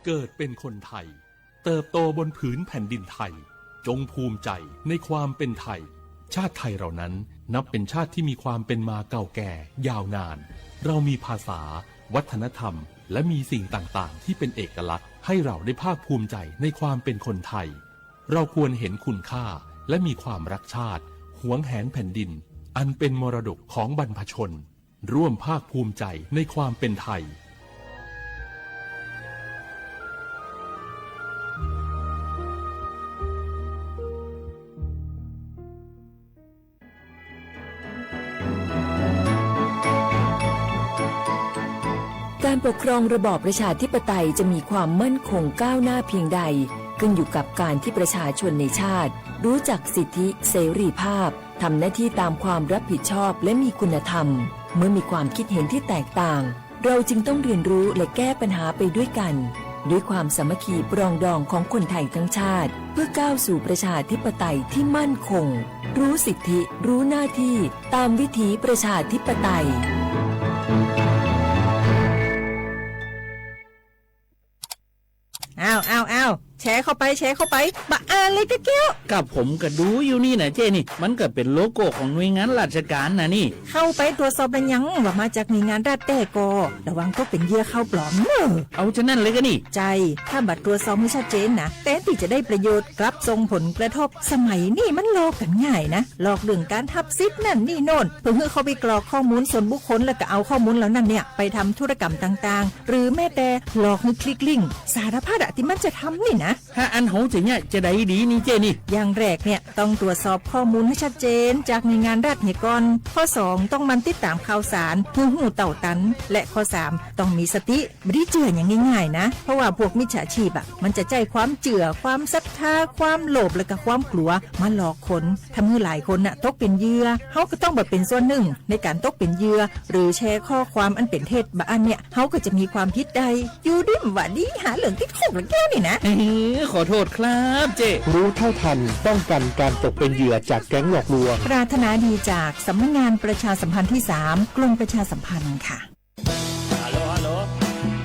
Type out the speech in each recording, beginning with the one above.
เกิดเป็นคนไทยเติบโตบนผืนแผ่นดินไทยจงภูมิใจในความเป็นไทยชาติไทยเรานั้นนับเป็นชาติที่มีความเป็นมาเก่าแก่ยาวนานเรามีภาษาวัฒนธรรมและมีสิ่งต่างๆที่เป็นเอกลักษณ์ให้เราได้ภาคภูมิใจในความเป็นคนไทยเราควรเห็นคุณค่าและมีความรักชาติหวงแหนแผ่นดินอันเป็นมรดกของบรรพชนร่วมภาคภูมิใจในความเป็นไทยการปกครองระบอบประชาธิปไตยจะมีความมั่นคงก้าวหน้าเพียงใดขึ้นอยู่กับการที่ประชาชนในชาติรู้จักสิทธิเสรีภาพทำหน้าที่ตามความรับผิดชอบและมีคุณธรรมเมื่อมีความคิดเห็นที่แตกต่างเราจึงต้องเรียนรู้และแก้ปัญหาไปด้วยกันด้วยความสามัคคีปรองดองของคนไทยทั้งชาติเพื่อก้าวสู่ประชาธิปไตยที่มั่นคงรู้สิทธิรู้หน้าที่ตามวิถีประชาธิปไตยอ้าวแชร์เข้าไปบะอ่านเลยก็เกี้ยวกับผมก็ดูอยู่นี่นะเจ้นี่มันก็เป็นโลโก้ของหน่วยงานราชการนะนี่เข้าไปตรวจสอบเป็นยังว่ามาจากหน่วยงานรัฐแต่ก็ระวังก็เป็นเหยื่อเข้าปลอมเนอะเอาจะนั่นเลยก็นี่ใจถ้าบัตรตรวจสอบไม่ชัดเจนนะแต่ที่จะได้ประโยชน์กลับส่งผลกระทบสมัยนี่มันหลอกกันง่ายนะหลอกเรื่องการทับซิทธิ์นั่นนี่โน่นเพื่อให้เขาไปกรอกข้อมูลส่วนบุคคลแล้วก็เอาข้อมูลเหล่านั้นเนี่ยไปทำธุรกรรมต่างๆหรือแม้แต่หลอกให้คลิกลิงก์สารพัดที่มันจะทำนี่นะถ้าอันโหจะเนี่ยจะได้ดีนี่เจนี่อย่างแรกเนี่ยต้องตรวจสอบข้อมูลให้ชัดเจนจากหน่วยงานรัฐเนี่ยก่อนข้อ2ต้องมันติดตามข่าวสารหูเต่าตันและข้อ3ต้องมีสติไม่ได้เจืออย่างง่ายๆนะเพราะว่าพวกมิจฉาชีพมันจะใจความเจือความศรัทธาความโลภและก็ความกลัวมาหลอกคนทำให้หลายคนตกเป็นเหยื่อเขาก็ต้องแบบเป็นส่วนหนึ่งในการตกเป็นเหยื่อหรือแชร์ข้อความอันเป็นเท็จบางอันเนี่ยเขาก็จะมีความผิดใดอยู่ดิ้มว่าดีหาเหลืองติดคุกแล้วแก้นี่นะขอโทษครับเจรู้เท่าทันป้องกันการตกเป็นเหยื่อจากแก๊งหลอกลวงปรารถนาดีจากสำนักงานประชาสัมพันธ์ที่3กรมประชาสัมพันธ์ค่ะฮัลโหล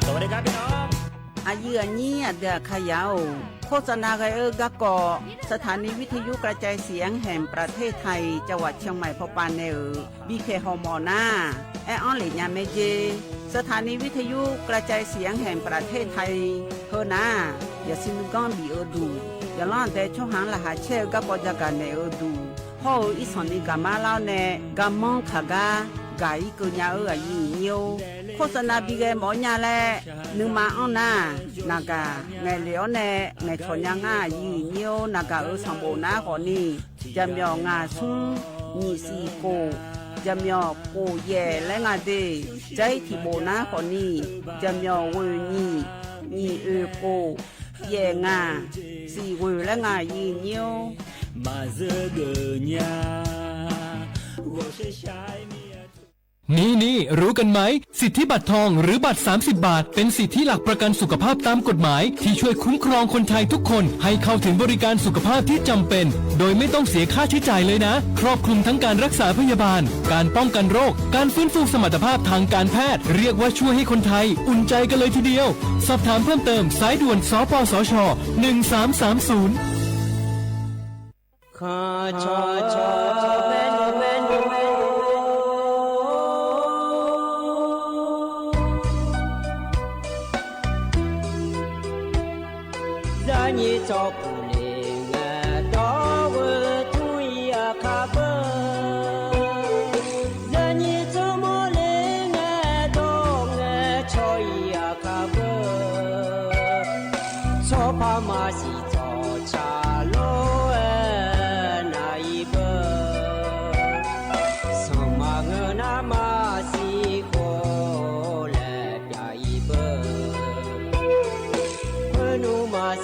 สวัสดีครับพี่น้องอายุนี้เดือขยาวโฆษณาไกกะกอสถานีวิทยุกระจายเสียงแห่งประเทศไทยจังหวัดเชียงใหม่พปานเนบีเคฮอมอนาแอออนหลีญาเมเจสถานีวิทยุกระจายเสียงแห่งประเทศไทยเฮนาอย่าซิมก้อนบีดูอย่าล้อนแต่ช่องหางละหาเช่กะกอจักกันเนดูฮออีสอนนี่กามาลาวเนกามองขากากาอีกุญญาอายุเนียวโฆษณาบีเกหมอญาแลนึงมาอ้อนนากาไงเหลียวเนไงชนยังอายุเนียวนากาสังโบนาขอนี่จะมีงาซุงมีสีโกจะมีโกเย่และงาเดใจที่โบนาขอนี่จะมีเวนี่มีโกเย่งาสีเวและงายีเนียวมาเจอเกญานี่รู้กันไหมสิทธิบัตรทองหรือบัตร30 บาทเป็นสิทธิหลักประกันสุขภาพตามกฎหมายที่ช่วยคุ้มครองคนไทยทุกคนให้เข้าถึงบริการสุขภาพที่จำเป็นโดยไม่ต้องเสียค่าใช้จ่ายเลยนะครอบคลุมทั้งการรักษาพยาบาลการป้องกันโรคการฟื้นฟูสมรรถภาพทางการแพทย์เรียกว่าช่วยให้คนไทยอุ่นใจกันเลยทีเดียวสอบถามเพิ่มเติมสายด่วนสปสช1330ขอชอแม่你照顾灵啊，到我土呀卡不，让你怎么灵啊，到我朝呀卡不，错怕嘛是做茶路那一步，什么个那嘛是过来边一步，我努嘛是。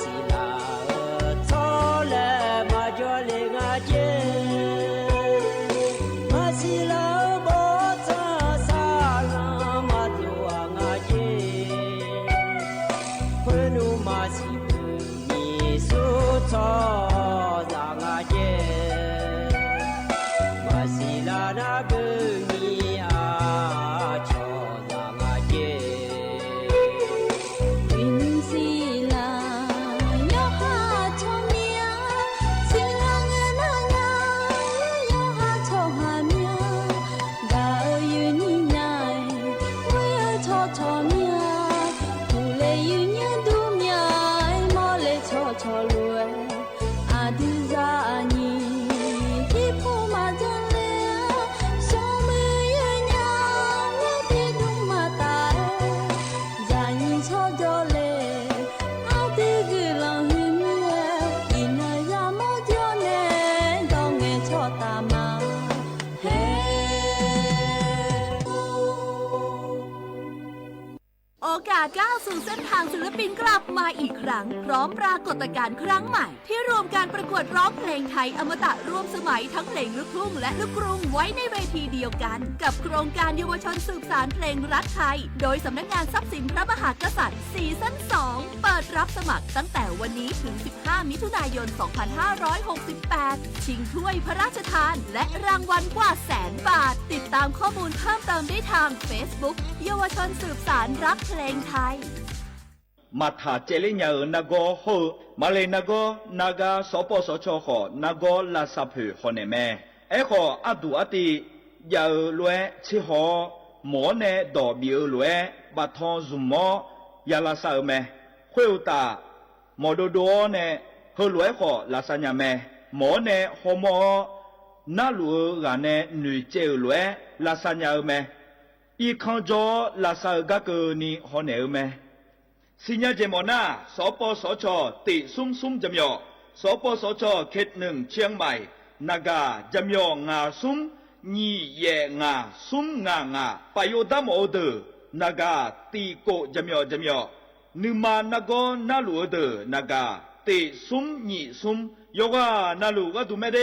云西าก้าวสู่เส้นทางศิลปินกลับมาอีกครั้งพร้อมปรากฏการณ์ครั้งใหม่ที่รวมการประกวดร้องเพลงไทยอมตะร่วมสมัยทั้งเพลงลูกทุ่งและลูกกรุงไว้ในเวทีเดียวกันกับโครงการเยาวชนสืบสานเพลงรักไทยโดยสำนักงานทรัพย์สินพระมหากษัตริย์ซีซั่น 2 เปิดรับสมัครตั้งแต่วันนี้ถึง 15 มิถุนายน 2568 ชิงถ้วยพระราชทานและรางวัลกว่า100,000 บาทติดตามข้อมูลเพิ่มเติมได้ทาง Facebook เยาวชนสืบสานรักเพลงไทยมาถาเจริญยานากโฮมาเลยนากนากาสปสชขอนากลาซาเพฮอเนเมขออดูอติยาลวยชิฮอหมอเนดอบิลวยบาทอนซุมอยาลาซาเมคุยตามอดโดเนฮลวยขอลาซาญาเมหมอเนฮอมอนาลูกาเนนุเจลวยลาซาญาเมอีคันจอลาซากะกนีฮอเนเมสิญญาเจมอนาสปสชติซุ่มจำยอสปสชเขต1เชียงใหม่นากาจำยองาซุ่มญีเยงาซุ่มงปายโยดามโอเดนากาตีโกจำยอนึมานากอนาลูเดนากาติซุ่มญีซุ่มโยกานาลูกะตุเมเด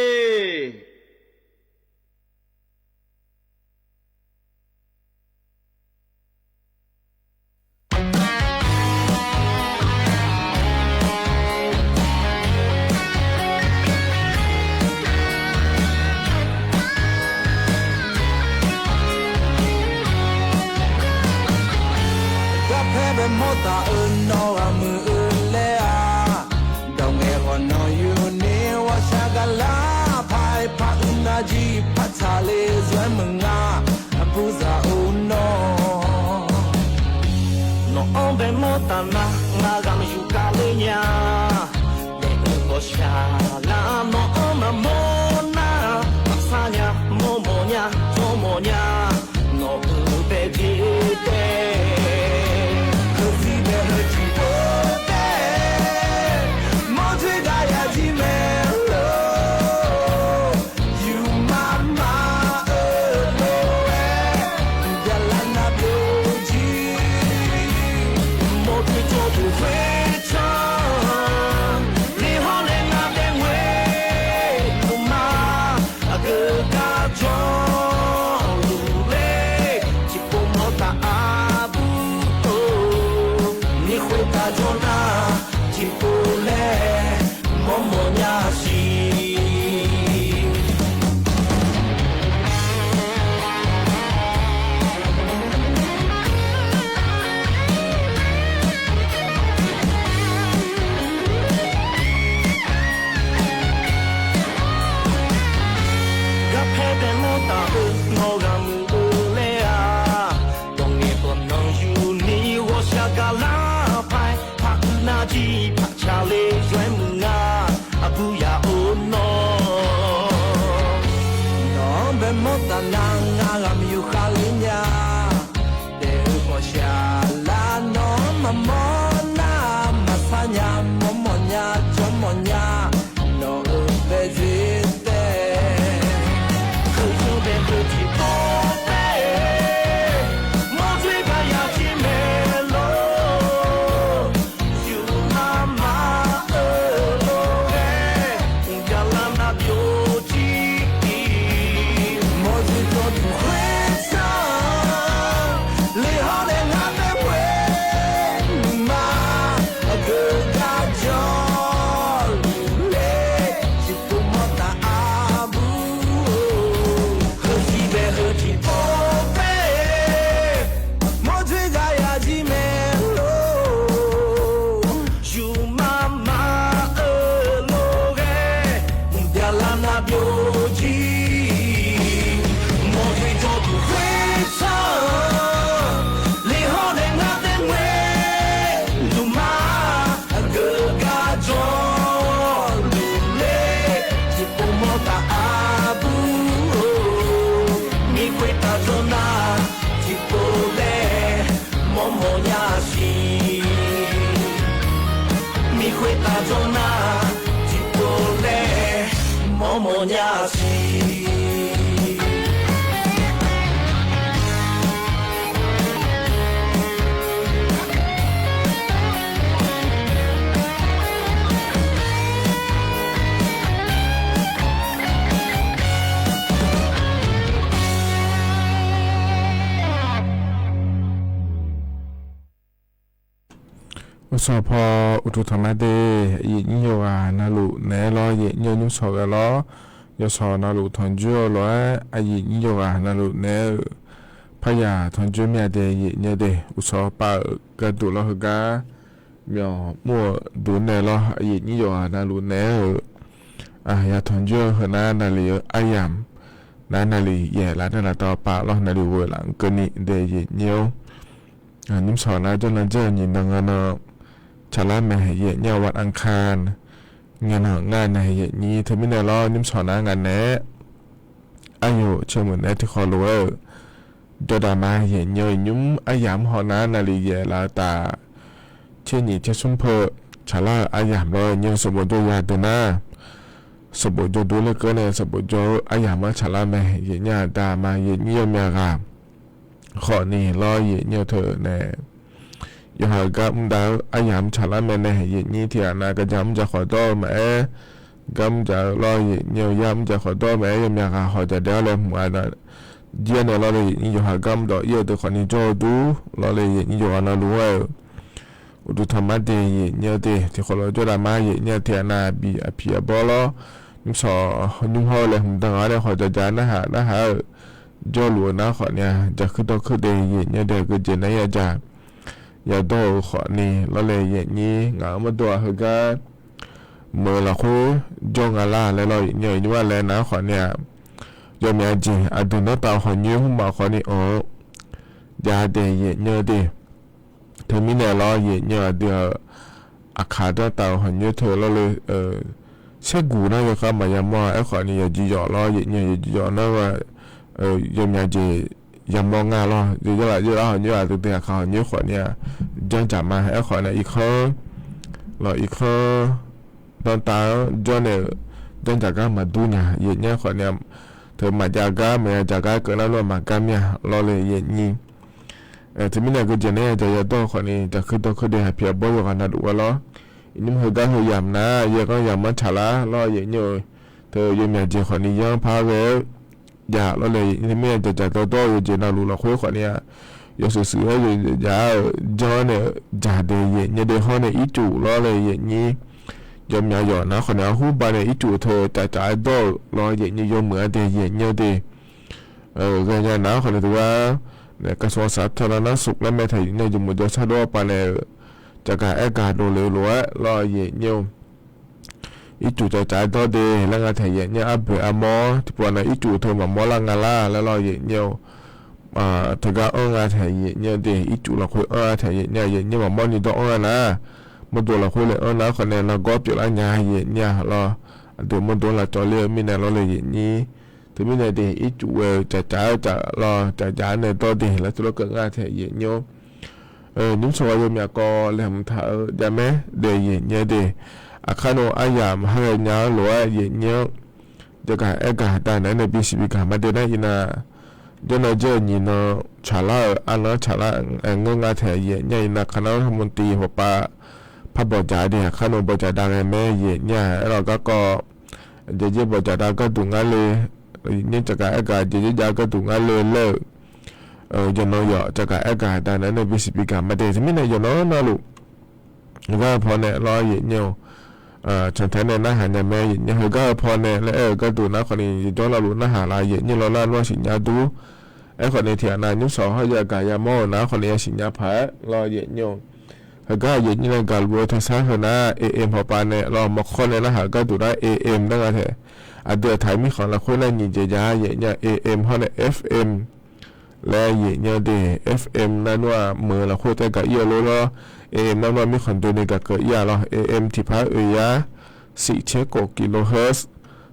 สพอุทุธรรมเดยินโยอานาลุเนลอยินโยนุสอกลอยสอนาลุทอนจูลออายินโยอานาลุเนพยาทอนจูเมียเดยินโยเดอุสปากระดุลอหกาเมียวมัวดูเนลออายินโยอานาลุเนยาทอนจูหนานาลีอายามนาลีเยลานาตอปาลอนาลีเวลังกนิเดยินโยนิมสอนาจนนั้นเจอยินดังนั้นชาลาแม่เหยเนี่ยวัดอังคารงานงานในเหยนี้เธอไม่ได้รอนิมสอนงานแน่อายุเชื่อเหมือนแน่ที่คอรู้จดามาเหยเนี่ยยุ่มอายามหอนานาลีเยลาตาเช่นนี้จะสุ่มเพอชาลาอายามรอเนี่ยสมบูรณ์ยาเดน่าสมบูรณ์ดูเล็กเนี่ยสมบูรณ์อายามว่าชาลาแม่เหยเนี่ยตามาเหยเนี่ยเมียกาขอนี่รอเหยเนี่ยเธอแน่ยากัมดาวอายามชาลาแม่ในเหตุนี้ที่นากระจำจะขอโทษแม่กัมจะรอเหยียวยำจะขอโทษแม่ยังอยากขอจะเดี๋ยวเลยหัวน่ะเยี่ยนเราเลยนี่อยู่หากัมดอกเยี่ยตัวคนนี้โจดูเราเลยนี่อยู่อันนั้นรู้อุตุธรรมะเดียเนี่ยเดียที่คนเราโจดามาเนี่ยที่นาบีอภิบาลนิ่มสอนุ่งห่อเลยผมตั้งอะไรขอจะจานนะฮะโจหลวงนะขอเนี่ยจะขึ้นตัวขึ้นเดียเนี่ยเดียก็เจนเนี่ยจะยาโตขอนี่เราเลยอย่างนี้งามาตัวเขาก็เมื่อเราคุยจงอาลาแล้วเราเนี่ยว่าแล้วนะขอเนี่ยยอมยาจีอดุนตาขอยืมมาขอนี่ยาเดียเนื้อดีเธอมีแนวล้อเนื้อเดียวอาคาตัวตาขอยืมเธอเราเลยเชื่อกูนะก็มายามว่าไอ้ขอนี่อย่าจีจ่อล้อเนื้ออย่าจีจ่อนะว่ายอมยาจียามองงานเราเยอะตัวเดียวเขาเยอะขวดเนี่ยจังจับมาให้ขวดเนี่ยอีกข้อเราอีกข้อตอนตาจนเนี่ยจังจากการมาดูเนี่ยเย็นเนี่ยขวดเนี่ยเธอมาจากการมาจากการเกิดแล้วมาการเนี่ยเราเลยเย็นนี้ถึงไม่เนี่ยก็จะเนี่ยจะยาโต้ขวดนี้จะขึ้นตัวขึ้นเดียวเพียบบ่อยกันนะดูว่าล้ออินมันก็คือยามนะเยอะก็ยามมันฉลาล้อเย็นอยู่เธอยังมีเจ้าขวดนี้ยังพาเวอยาเราเลยที่ไม่จะจัดโตอยู่เจนาลูเราคุยขวดเนี่ยยศสื่อให้ยาจอเนี่ยจ่าเดียเนี่ยเดี๋ยวเขาเนี่ยอีจู่เราเลยอย่างนี้ยอมยาหยอดนะขวดเนี่ยหูบานเนี่ยอีจู่เธอจ่ายโตเราอย่างนี้ยอมเหมือนเดียเนี่ยดีก็ยังนะขวดเนี่ยถือว่าเนี่ยกระทรวงสาธารณสุขและแม่ไทยเนี่ยอยู่หมดจะชาดว่าปานเนี่ยจากการอากาศโดนเลยล้วนเราอย่างนี้อีจู่จะจ่ายต่อเดย์แล้วงานไทยเนี่ยอับเบอมอที่ปวดนะอีจู่เธอมามอลังงาล่าแล้วเราเนี่ยถ้าก็งานไทยเนี่ยเดย์อีจู่เราคุยไทยเนี่ยมามอนี่ต้องนะมาดูเราคุยเลยนะคนเนี่ยเราก็เปลี่ยนงานเนี่ยเราเดี๋ยวมาดูเราจอเลี้ยมีเนี่ยเราเลยนี้ถึงไม่ได้เดย์อีจู่จะจ่ายจะรอจะจ่ายเนี่ยต่อเดย์แล้วจะเราเกิดงานไทยเนี่ยนุ่มสวยมีก็เลยทำท่าจะไหมเดย์เนี่ยเดย์อาคารอายามให้ยาหรือว่าเย็นเนี้ยจะการเอกาแต่ในปีสิบการมาเดินได้ยินะจนเราเจอยินชาลาอันนั้นชาลางงาแถเย็นเนี่ยนะคณะรัฐมนตรีหัวปะพระบจ่าเดียขนมบจ่าดังแม่เย็นเนี่ยเราก็จะเย็นบจ่าดังก็ตุงงานเลยเนี่ยจะการเอกาจะเย็นยาก็ตุงงานเลยเลิกจะน้อยจะการเอกาแต่ในปีสิบการมาเดินไม่ในจะน้อยนะลูกก็พอเนี่ยรอเย็นเนี่ยฉันแทนในหาเนี่ยแม่ยังก็พอเนี่ยแล้วก็ดูนะคนนี้ย้อนเราลุ้นหาลายเย็นนี่เราล่าว่าสิญญาดูไอ้คนนี้เถียนายุสอให้ยากายาโมนะคนนี้สิญญาผารอเย็นโยก็เย็นนี่ในการบัวทัศน์เหนะพอปานเนี่ยเรามาคนในหาก็ดูได้ได้ไงเถอะเดือดไทยมีของเราคนในยินเจียเย็นเนี่ยเพราะใน FM และเย็นเนี่ยเด FM นั่นว่าเมื่อเราคุยแต่กับเอียรู้แล้วนั่นว่ามีคนตัวนี้ก็เกิดยาเราที่พักยา4 เชโกกิโลเฮิรตซ์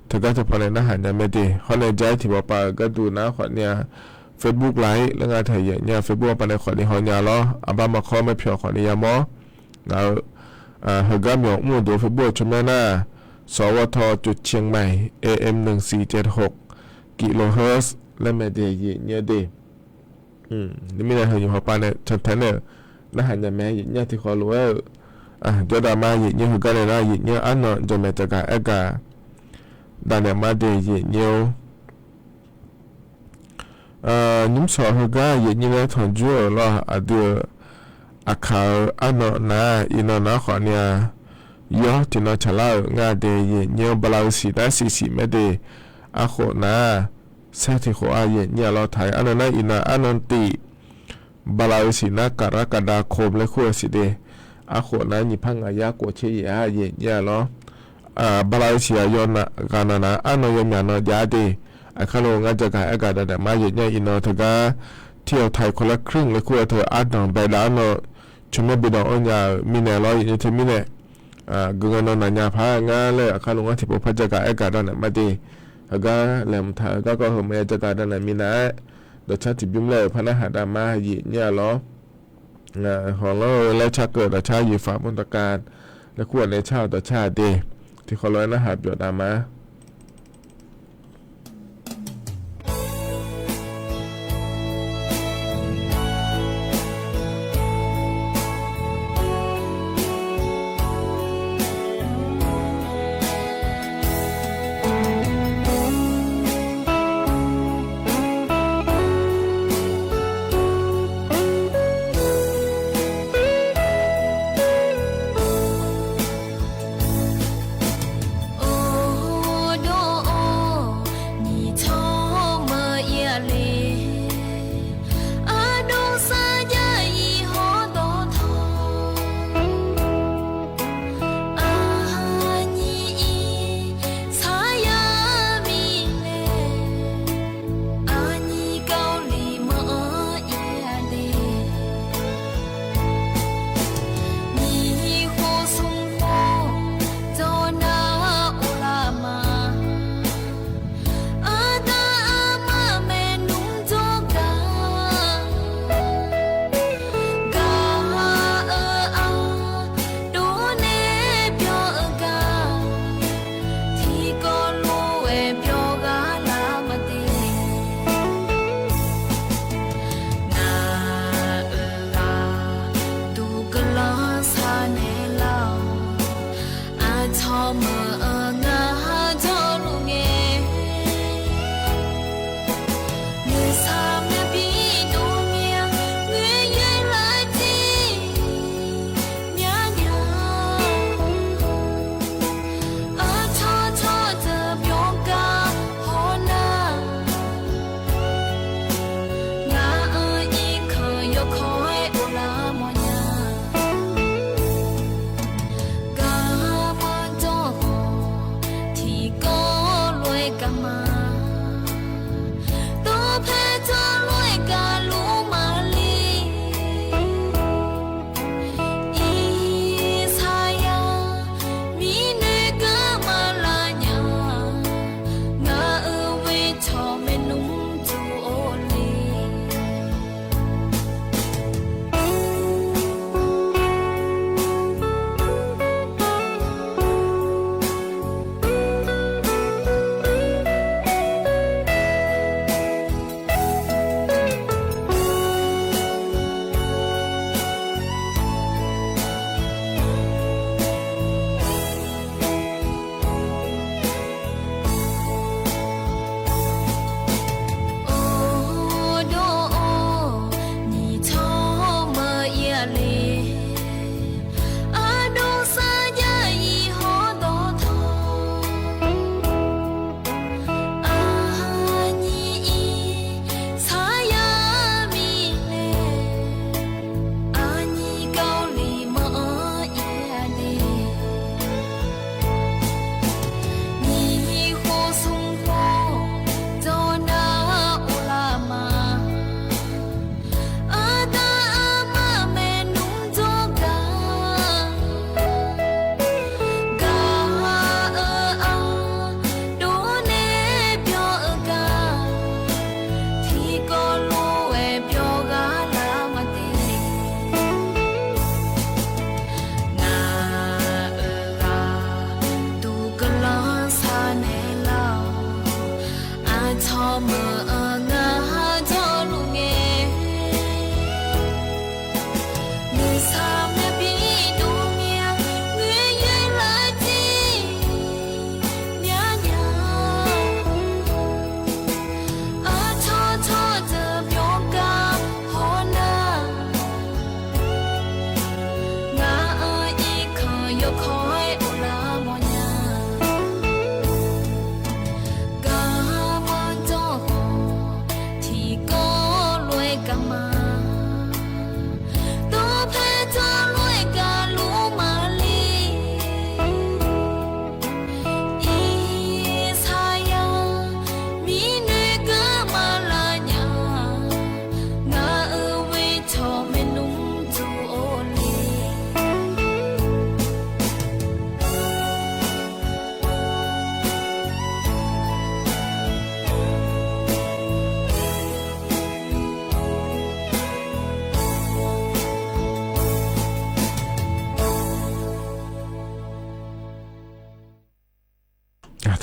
ถ้าก็จะพอในอาหารเนี่ยไม่ดีเขาในใจที่บอกไปก็ดูนะขวดเนี่ยเฟซบุ๊กไลฟ์แล้วงานไทยเนี่ยเฟซบุ๊กไปในขวดนี้เขาเนี่ยล้อบ้ามาข้อไม่เพียวขวดนี้ยามอแล้วเฮก็มีมุ่งดูเฟซบุ๊กชมหน้าสวทจุดเชียงใหม่ AM 1476 กิโลเฮิรตซ์และไม่ดีเนี่ยดีนี่ไม่ได้เห็นอยู่พอไปในชั้นแทนเนี่ยแล้วหันยังแม่ยินเนี่ยที่เขารู้ว่าจดามายินเนี่ยคือกันเลยนะยินเนี่ยอันนั้นจะไม่จะการเอกาดันเนี่ยมาเดียยินเนี่ยนุ่มสาวคือกันยินเนี่ยถอนจั่วแล้วเดี๋ยว อาคาอันนนาอินนาขอเนี่ยยอที่นอชะลางาเดยเนียวบลาวสีได้สีเมเดอาโคนาเซติโคอาเยเนี่ยเราไทยอันนั้นอินาอันนันติบลาวสีนากรกฎาคมและคู่สิเดอาโคนาญิพังอายะโกเชยอาเยเนี่ยเราบลาวสียอนนะกานานาอันนอยมยานอยาเดอาคาโลงาจะกายอากาศแต่มาเยเนี่ยอินอทกาเที่ยวไทยคนละครึ่งและคู่เธออัดนองไปแล้วเนาะชมบิดองอันยามีแนวร้อยอย่างที่มีแนกงนนัญญาพางาเลยอาคาลงอาทิปพัจกาเอกาดันมาดีอากาแหลมทาก็หมจกาดันมีนะโดยชาติบิมเลยพนักหาดามาหยีเนี่ยล้อของเราแล้วชาเกิดชาอยู่ฝ่าบนตการและควรในชาต่อชาเดที่เขาร้อยนะหาบยอดามา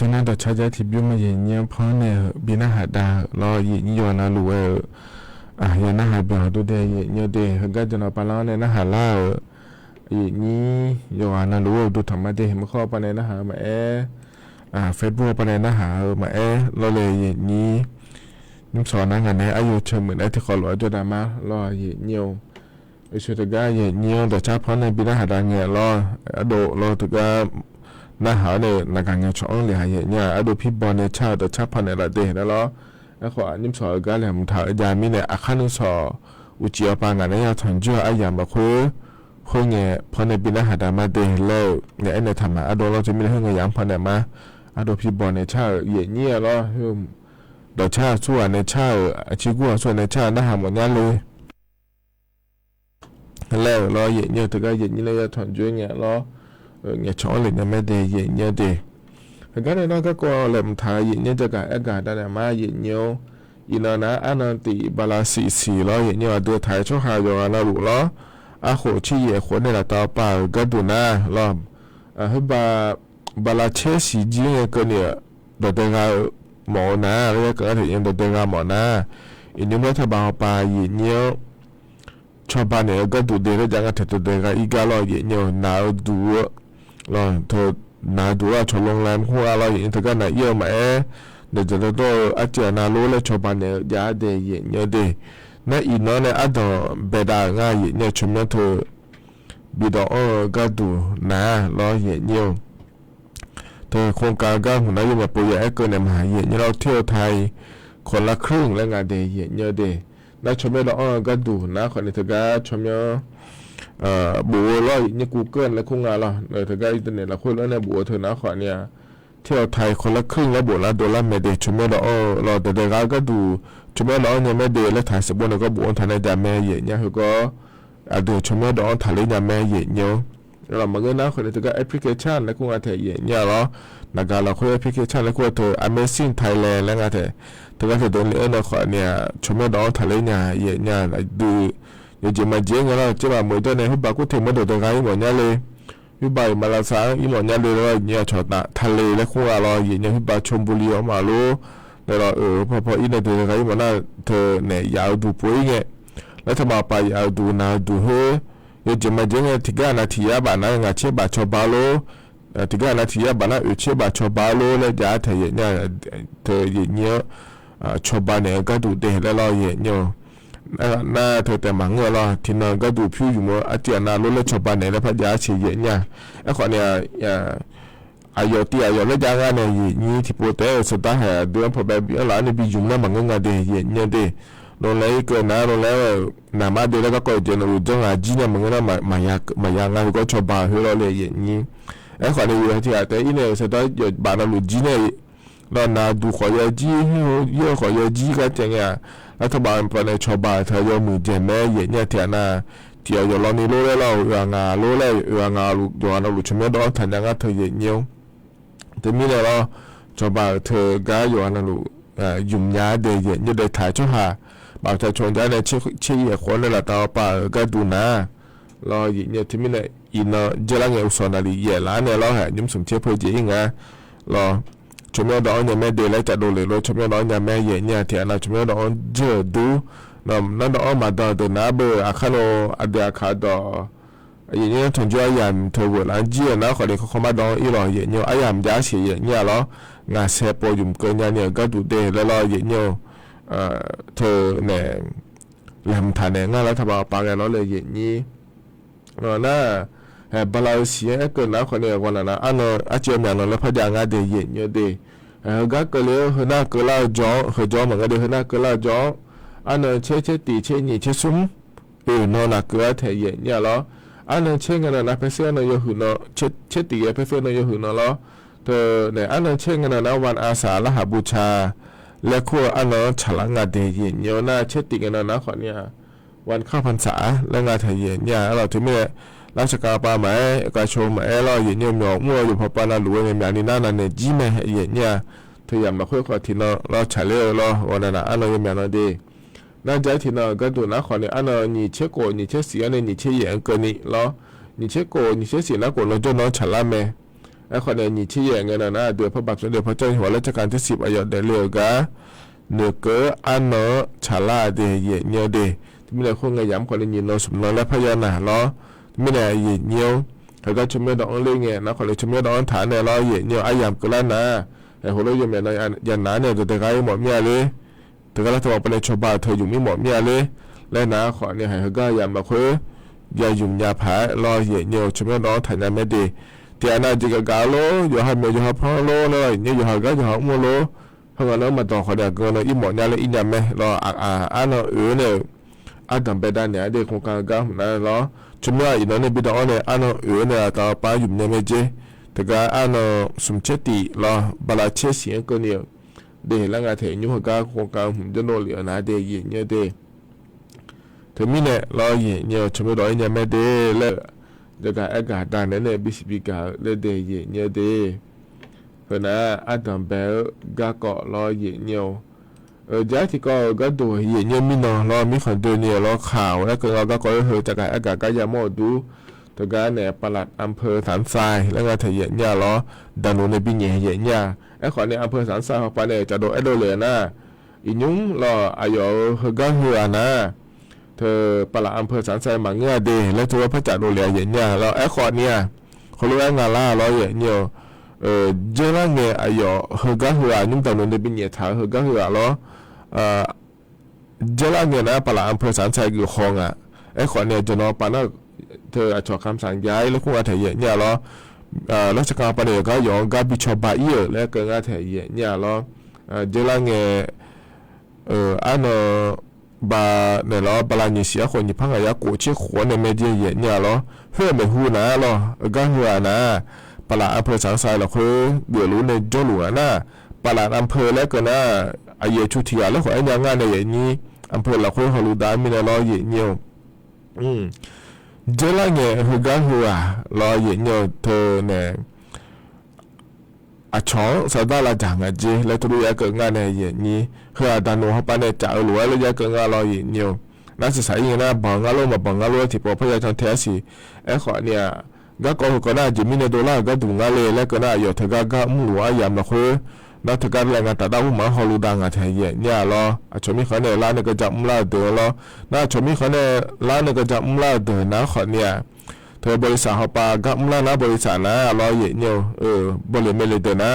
ทุกนั้นต่อชาติที่บิวมาเย็นเยี่ยมพ่อเนี่ยบินาหาดารอเย็นยอนาลูเอเย็นนาหาเบียดูเดเย็นเยอะเดก็จะนอปลาเนี่ยนาหาล่าเย็นนี้ยอนาลูดูธรรมะเดมันข้อปนนาหามาเฟซบุ๊กปนนาหามาเราเลยเย็นนี้นิ่มสอนนั่งกันเนี่ยอายุเชื่อเหมือนที่ขอหลวงจุดามารอเย็นเยี่ยวช่วยตะก้าเย็นเยี่ยวแต่ชาพ่อเนี่ยบินาหาดาเงี้ยรอโดรอตะก้าน่าหาเนี่ยนักการเงินช่องเลยหายเนี่ยอดูพี่บอลเนี่ยชาแต่ชาพันเนี่ยละเดะแล้วล้อไอ้ขวานิ่มสอก็เลยมึงถ่ายยามีเนี่ยอาคารนึงสออุจิอาปางานเนี่ยทำจ่อไอ้ยามแบบคุยเนี่ยพอในปีน่าหาดามาเดะแล้วเนี่ยไอ้เนี่ยทำมาอดูเราจะมีเรื่องเงี้ยยามพันเนี่ยมาอดูพี่บอลเนี่ยชาเยี่ยเนี่ยล้อดอกชาส่วนเนี่ยชาชิกัวส่วนเนี่ยชาน่าหาหมดเนี่ยเลยแล้วล้อเยี่ยเนี่ยแต่ก็เยี่ยนี่เลยทำจ่อเนี่ยล้อnghe chó lên nhà mẹ đề dễ nhớ đề cái này nó các cô làm thái dễ nhớ cho cả em cả đây là má dễ nhớ ý nó ná anh tỷ bà là xì lo dễ nhớ đưa thái cho hai rồi nó đủ lo khổ chi dễ khổ này là tao bà cái đủ na lo hết bà là chế xì gì nghe cái này đồ tên ra mỏ na cái cái thể hiện đồ tên ra mỏ na ý nếu mà thay bà dễ nhớ cho bà này cái đủ đề nó chẳng thể đồ tên ra ý cái lo dễ nhớ nào đủ rồi thôi nãy đủ là cho long làm hoa rồi những thứ cái này yêu mà để cho tôi ở chỗ nào luôn là cho bạn này giá để nhớ để nãy ý nó này ở đó bề đà ngay nhớ chúng nó thôi bị đó cái đủ nãy lo nhiều thôi không cả cái hôm nay mà bây giờ cái này mà nhưเราเที่ยวไทยคนละครึ่งแล้วไงเดี๋ยวเยอะเดี๋ยวnãy chúng nóก็đủ nãyคนนี้ถือว่าchúng nó bùa lo như Google là không ngờ rồi thực ra internet là khối lớn này bùa thôi nó khỏi nhà theo thầyคนละครึ่งแล้วบวกแล้วโดนละไม่ได้ช่วยไม่ได้เราแต่เด็กก็ดูช่วยไม่ได้เนี่ยไม่ได้แล้วถ่ายสมบูรณ์ก็บวกถ่ายในดาแม่เยอะเนี่ยเขาก็เดี๋ยวช่วยไม่ได้ถ่ายในดาแม่เยอะเนี่ยเรามาเงินนะคนนี้ถือว่าแอปพลิเคชันแล้วก็งานถ่ายเยอะเนี่ยหรอนักการเราคุยแอปพลิเคชันแล้วก็เธอ Amazing Thailand แล้วงานถ่ายถือว่าเธอโดนเลี้ยงเราขอเนี่ยช่วยไม่ได้ถ่ายในเนี่ยเยอะเนี่ยดูอยู่จะมาเจ๊งแล้วจะมาเหมือนตัวในหุบปากกูถึงมาโดดตัวไงหมดเนี่ยเลยหุบปากมาลาซาอีหมดเนี่ยเลยแล้วเนี่ยชอตทะเลแล้วคู่อะไรอย่างเนี่ยหุบปากชลบุรีออกมาลูแล้วเราพออีเนี่ยตัวไงหมดน่ะเธอเนี่ยยาวดูปุ๋ยเงี้ยแล้วถ้ามาไปยาวดูนาดูเฮ้ยอยู่จะมาเจ๊งที่ก้านาทีบ้านนั้นงาเชื่อบาชอบาโลที่ก้านาทีบ้านนั้นเชื่อบาชอบาโลแล้วจะเธอเนี่ยเธออย่างเนี่ยชอบาเนี่ยก็ดูเด็กแล้วเราอย่างเนี่ยน่าเธอแต่หมังเงาะที่นั่นก็ดูผิวอยู่มั้งอาจารย์น่ารู้เลยชอบบ้านไหนแล้วพระยาเฉียเนี่ยไอ้คนเนี่ยอายตีอายแล้วจ้างงานเนี่ยยี่ที่โปรเตอร์สุดท้ายเดือนพอแบบหลานเนี่ยไปยุ่งแล้วหมังเงาะเดียเนี่ยเดียลงเลยเกินนะลงแล้วนามาเดียแล้วก็เจนรู้จังจีเนี่ยหมังเงาะมายางานก็ชอบบ้านเขาเลยยี่ไอ้คนเนี่ยที่แต่อีเนี่ยสุดท้ายหยุดบ้านเรารู้จีเนี่ยเราหน้าดูขอยาจีเยอะขอยาจีก็จังเนี่ยรัฐบาลปนชาวบ้านเธอยมือเจนแม่เย็นเนี่ยเทียน่าเที่ยวอยู่เรานี่รู้แล้วเรางารู้แล้วงาลูกตัวเราลูกชมดอทันยังเธอเย็นเยี่ยวแต่มีแล้วชาวบ้านเธอก็อยู่นั่นลูกยุ่งยากเดียเย็นอยู่ได้ถ่ายช่วยหาบางทีชนได้เนี่ยเชี่ยคนเลยละตาป่าก็ดูนะเราเย็นเนี่ยที่มีเนี่ยอินเจริญเงาสอนอะไรเย็นล้านเนี่ยเราหายุ่งสมเชี่ยเพื่อเจริญไงเราชมดอเนี่ยแม่เดลจะดูเลยเราชมดอเนี่ยแม่เย็นเนี่ยที่เราชมดอเจอดูนั่นดอมาดอตัวน้าเบอร์อาคาโนอเดียคาดออย่างนี้ถึงจะยามเธอวันอันเจียนะคนนี้เขามาดออีหล่อเย็นเนี่ยยามยาเสียเนี่ยหรองาเสพปยุ่มเกินเนี่ยก็ดูเดแล้วรอเย็นเนี่ยเธอเนี่ยลำฐานเนี่ยงั้นรัฐบาลปางแล้วเลยเย็นนี้น่า บลาเสียเกินนะคนเนี่ยวันนั้นอันนั้นอาเจียมอย่างนั้นแล้วพยางาเดียเย็นเยอะดีก็เกลือหัวหน้าเกลือจ้องหัวจ้องเหมือนกันเดียวหัวหน้าเกลือจ้องอันนั้นเช่ตีเช่หนีเช่ซุ้มนอนหนักเกลือเทียเย็นเนี่ยล้ออันนั้นเช่กันนะเพื่อนนายหุ่นเนาะเช่ตีเพื่อนนายหุ่นเนาะล้อเธอเนี่ยอันนั้นเช่กันนะวันอาสาฬหบูชาและคู่อันนั้นฉลองงานเดียเย็นเยอะน่าเช่ตีกันนะคนเนี่ยวันเข้าพรรษาและงานเทียเย็นเนี่ยเราถึงไม่ราชการป่าไม้กระชมไม้เราเย็นเนี่ยหมอกมั่วอยู่พอปานาหลวงเนี่ยนี่นั่นเนี่ยจีแม่เย็นเนี่ยเธออยากมาคุยกับทีน่ะเราเฉลี่ยเราวันนั้นอันนั้นยังไม่นานดีนั่นใจทีน่ะก็ดูนะคนเนี่ยอันนั้นนี่เช็คโกนี่เช็คเสียเนี่ยนี่เช็คเย็นเกินนี่เรานี่เช็คโกนี่เช็คเสียนะกูเราจะนอนฉลาดไหมไอ้คนเนี่ยนี่เช็คเย็นเงินนะเดือดพระบาทสมเด็จพระเจ้าอยู่หัวรัชกาลที่10อายุเดือดเลือกะเนื้อเกออันนั้นฉลาดเดียเย็นเนี่ยดีที่มีอะไรคงไงย้ำคนเนี่ยนอนสมนอนและพยานาเราไม่ได้เย็นเนี่ยเขาก็ชมดอกเลี้ยงไงนะคนเลยชมดอกฐานเนี่ยเราเย็นเนี่ยไอ้ยามก็แล้วนะไอ้หัวเราอยู่เนี่ยยันหนาเนี่ยจะได้หมดเมียเลยแต่ก็แล้วถ้าบอกไปในชาวบ้านเธออยู่ไม่หมดเมียเลยและนะขอเนี่ยเขาก็ยามมาคุยยายุ่งยาผารอเย็นเนี่ยชมดอกฐานเนี่ยไม่ดีแต่อันนั้นจะกะโลอยู่ให้เมียอยู่ให้พ่อโลเลยเนี่ยอยู่ให้ก็อยู่ให้มัวโลเพราะงั้นแล้วมาต่อขอเดี๋ยวก็เลยอีหมดเนี่ยเลยอีเนี่ยไหมรออันนั้นเนี่ยอันดับไปด้านเนี่ยเด็กคงการก็นั่นรอชมว่าอีนั้นเนี่ยบิดาเนี่ยอันนั้นเนี่ยต่อไปอยู่เนี่ยไม่เจแต่ก็อันนั้นสมเจติรอบลาเชเสียงก็เนี่ยเดี๋ยวหลังจากที่ยุ่งกับโครงการหุ่นจะโนเหลือนะเดี๋ยวเย็นเนี่ยเดี๋ยวถึงมีเนี่ยรอเย็นเนี่ยชมว่าเนี่ยไม่เดี๋ยวแล้วเดี๋ยวก็อากาศด้านนั้นเนี่ยบิสบิกาแล้วเดี๋ยวเย็นเนี่ยเดี๋ยวเพราะนั้นอันดับแบบก็เกาะรอเย็นเนี่ยจากที่ก็ดูเย็นเนี่ยมีน้องเรามีคนดูเนี่ยเราข่าวแล้วก็เราก็เหอจากอากาศก็ยังไม่ดูแต่ก็เนี่ยปลัดอำเภอสันทรายแล้วก็เถียนเนี่ยเราดันโนในปีเย็นเนี่ยไอ้คนในอำเภอสันทรายเขาไปเนี่ยจะโดนไอ้โดเลยนะอีนุ่งเราอายุเหอก็เหอนะเธอปลัดอำเภอสันทรายมาเงื่อดีแล้วถือว่าพระจันทร์โดนเย็นเนี่ยเราไอ้คนเนี่ยเขารู้ว่างานล่าเราเย็นเนี่ยเจ้าเนี่ยอายุเหอก็เหอนุ่งดันโนในปีเย็นถาเหอก็เหอเราเจ้าเนี่ยนะปลัดอำเภอสันทรายคือคงอ่ะไอ้คนเนี่ยจะนอนปานเธออาจจะคำสั่งย้ายแล้วคงอาจจะเย็นเนี่ยหรอราชการปานก็ยองก็บิชอบบ่ายแล้วก็อาจจะเย็นเนี่ยหรอเจ้าเนี่ยอันบาเนี่ยหรอบาลานิเสียคนญี่ปุ่นอยากกูเชี่ยขวเนี่ยไม่ได้เย็นเนี่ยหรอเพื่อไม่หูนะหรอก็หัวนะปลัดอำเภอสันทรายเราคือเดือดรู้ในโจหลวงนะปลัดอำเภอแล้วก็นะอายุชุติยาแล้วขอไอ้เนี่ยงานในอย่างนี้อำเภอเราคือฮอลูดามีในรอเย็นเนี่ยเจ้าเนี่ยหัวก็หัวรอเย็นเนี่ยเธอเนี่ยช่องสตาร์ละจังอ่ะจีแล้วทุกอย่างเกิดงานในเย็นนี้คือดันโนเขาไปเนี่ยจ่าหลวงแล้วยังเกิดงานรอเย็นเนี่ยนักศึกษาอย่างนี้นะบังกะโลมาบังกะโลที่พอพยายามเทสิไอ้ขอเนี่ยก็น่าจะมีในดอลลาร์ก็ดูงานเลยแล้วก็น่าอยู่เธอก็มุ่งหวังยามนะคือนักเธอก็แรงงานแต่ดาวมาฮอลูดังอ่ะเธอเย็นเนี่ยรอชมมีเขาเนี่ยร้านเนี่ยก็จะมุ่งละเดือรอน่าชมมีเขาเนี่ยร้านเนี่ยก็จะมุ่งละเดือนะขอเนี่ยเธอบริษัทเขาปาก็มุ่งละนะบริษัทนะรอเย็นเนี่ยบริเวณเลยเดือนะ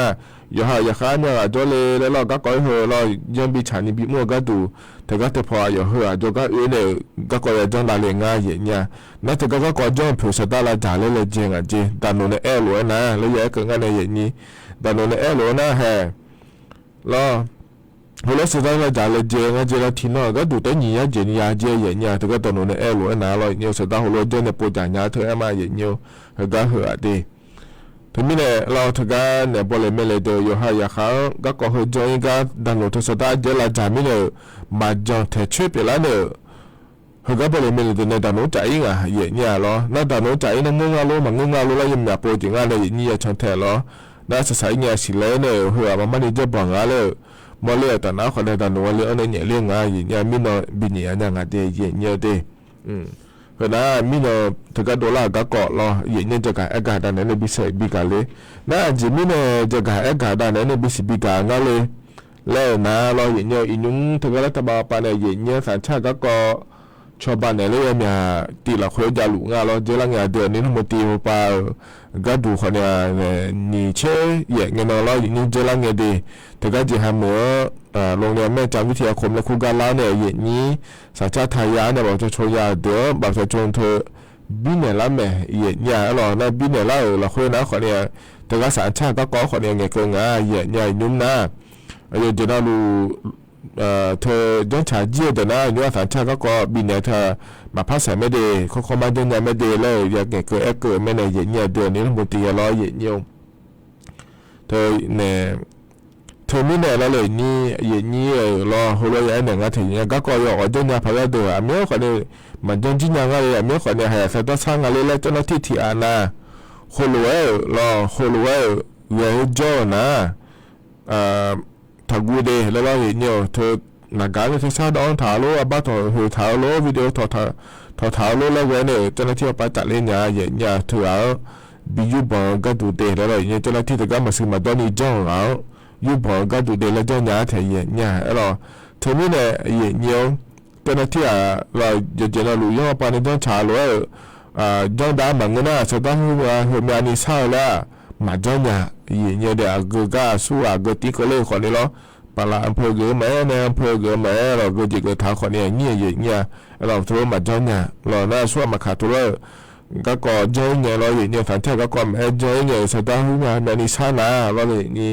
อย่าอย่าข้าเนี่ยจอเลยแล้วเราก็ก้อยเหอเรายังบิฉันนี่บิมัวก็ดูแต่ก็แต่พออย่าเหอจอก็เนี่ยก็ก้อยจังได้เลยง่ายเย็นเนี่ยนั่นแต่ก็ก้อยจังผิวสตาร์ละจ่าเลยเจงอ่ะจีแต่หนูเนี่ยหลวนะแล้วยังเกิดงานในเย็นนี้แต่หนูเนี่ยหลวนะแฮแล้วหัวเราะสตาร์ละจ่าเลยเจงอ่ะเจเราทีน่ะก็ดูแต่หนีอ่ะเจนี่ยาเจเย็นเนี่ยแต่ก็แต่หนูเนี่ยหลวนะเราเนี่ยสตาร์หัวเราะเจเนี่ยปวดจ่ายาเธอมาเย็นเนี่ยก็เหอดีถึงมีเนี่ยเราถึงกันเนี่ยบริเวณเลยเดียวอยู่ให้ยาเขาก็ขอจอยกันดันโลทุสตาเจลาจามิเนี่ยมาจองเทช่วยไปแล้วเนี่ยเขาก็บริเวณเลยเนี่ยดันโลใจอ่ะเย็นเนี่ยหรอนั่นดันโลใจนั่นงงาโลมันงงาโลแล้วยังแบบโปรจริงอะไรอย่างนี้ช่างแท้หรอน่าสายเนี่ยสิเลยเนี่ยหัวมันไม่ได้บังอะไรมาเลี้ยแต่น้าคนในดันโลเลี้ยในเนี่ยเลี้ยงง่ายอย่างเงี้ยมินบินเนี่ยงานเดียเย็นเนี่ยดีเพราะนั้นมีเนี่ยถึงกับดอลลาร์ก็เกาะรออย่างนี้จะการอากาศด้านนั้นบิสบิกาเลยน่าจะมีเนี่ยจะการอากาศด้านนั้นบิสบิกางั้นเลยแล้วนะเราอย่างนี้อีนุ่งถึงกับรัฐบาลปานเนี่ยอย่างนี้สัญชาติก็เกาะชาวบ้านเนี่ยเลยเนี่ยตีละคนจะหลุงเราเจริญงานเดือนนี้ทั้งหมดตีมาป่าก็ดูคนเนี่ยนี่เชื่ออย่างเงี้ยเราอย่างนี้เจริญงานดีแต่ก็จะทำเหมือนโรงเรียนแม่จำวิทยาคมและครูการเล่าเนี่ยอย่างนี้สัญชาติไทยเนี่ยบอกจะโชว์ยาเดือบอกจะจงเธอ บินเนี่ยละแม่เย็นเนี่ยหรอนะบินเนี่ยละเราคุยนะขอเนี่ยแต่ก็สารชาติก็ขอเนี่ยไงเกินอ่ะเย็นเนี่ยยุ่มนะอยู่จะน่ารู้เธอย้อนฉายเยี่ยแต่นะย้อนสารชาติก็บินเนี่ยเธอมาพักใส่ไม่ดีเขามาเดินเนี่ยไม่ดีเลยอยากเกิดเกิดไม่เนี่ยเย็นเนี่ยเดือนนี้ทั้งหมดตีร้อยเย็นเนี่ยเธอเนี่ยเธอไม่เนี่ยแล้วเลยนี่เย็นนี่รอหัวใหญ่เนี่ยก็ถึงเนี่ยก็อยู่ออกจนเนี่ยพาราตัวเมื่อคนเนี่ยมันจนจริงยังไงเมื่อคนเนี่ยหาสัตว์สร้างอะไรแล้วเจ้าหน้าที่ที่อาณาคนรวยรอคนรวยเยอะจ้านะถ้ากูเดแล้วเราเห็นเนี่ยเธอหน้าการเธอชาดอนถ่ายรูปบ้าถ่ายถ่ายรูปวิดีโอถ่ายรูปแล้วเว้ยเนี่ยเจ้าหน้าที่ไปจัดเล่นเนี่ยเย็นเนี่ยเธอเอาบิยูบองก็ดูเดแล้วเลยเนี่ยเจ้าหน้าที่จะก็มาซื้อมาตอนนี้จ้องเอายูบองก็ดูเดแล้วเจ้าหน้าที่เย็นเนี่ยแล้วเธอไม่เนี่ยเย็นเนี่ยเจ้าหน้าที่เราจะเรารู้ย่อปานต้องชาเลยย้อนดามังเงินน่ะสุดท้ายหัวมีอันนี้เศร้าแล้วมาจ้องเนี่ยเนี่ยเดี๋ยวก็กล้าสู้ก็ตีก็เลยคนนี้ล้อปลาอำเภอเกือแม่ในอำเภอเกือแม่เราก็จิกท้าคนนี้เนี่ยเราทุกมาจ้องเนี่ยเราหน้าสู้มาขาดทุเรศก็ก่อจ้องเนี่ยเราเนี่ยฝันเท่าก็ก่อแม่จ้องเนี่ยสุดท้ายหัวมีอันนี้เศร้านะเราเลยนี่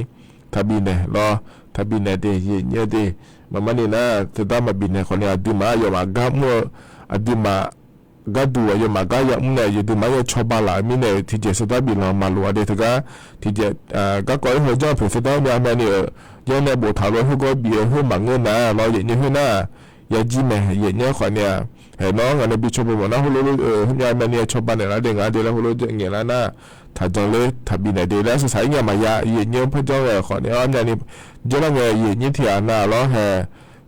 ทับบินเนี่ยรอทับบินเนี่ยเดี๋ยวเนี่ยเดี๋ยวมันนี่นะสุดท้ายมาบินเนี่ยคนนี้ดูมาอยู่มากัมมัวดูมาก็ดูอยู่มาก็ยังเนี่ยอยู่ดูมาอยู่ชอบบ้านหลายมีเนี่ยที่จะสุดท้ายบินเรามาลัวเดี๋ยวถึงก็ที่จะก็ก่อนหัวจ้องเผื่อสุดท้ายมีอะไรเนี่ยยังในบทถามว่าหัวก็เบียหัวหมังเงินนะเราอย่างนี้หัวหน้าอย่าจิ้มแม่อย่างนี้คนเนี่ยเห็นน้องอันนี้บิชอบบอกนะหัวรู้หัวแม่เนี่ยชอบบ้านเนี่ยแล้วเด็กอ่ะเดี๋ยวหัวรู้จะอย่างนั้นนะถ้าจังเลยถ้าบินเนี่ยเดี๋ยวแล้วสุดท้ายเนี่ยมายาอย่างนี้พระเจ้าเนี่ยคนเนี่ยอันนี้จะนั่งอย่างนี้ที่อ่านนะแล้ว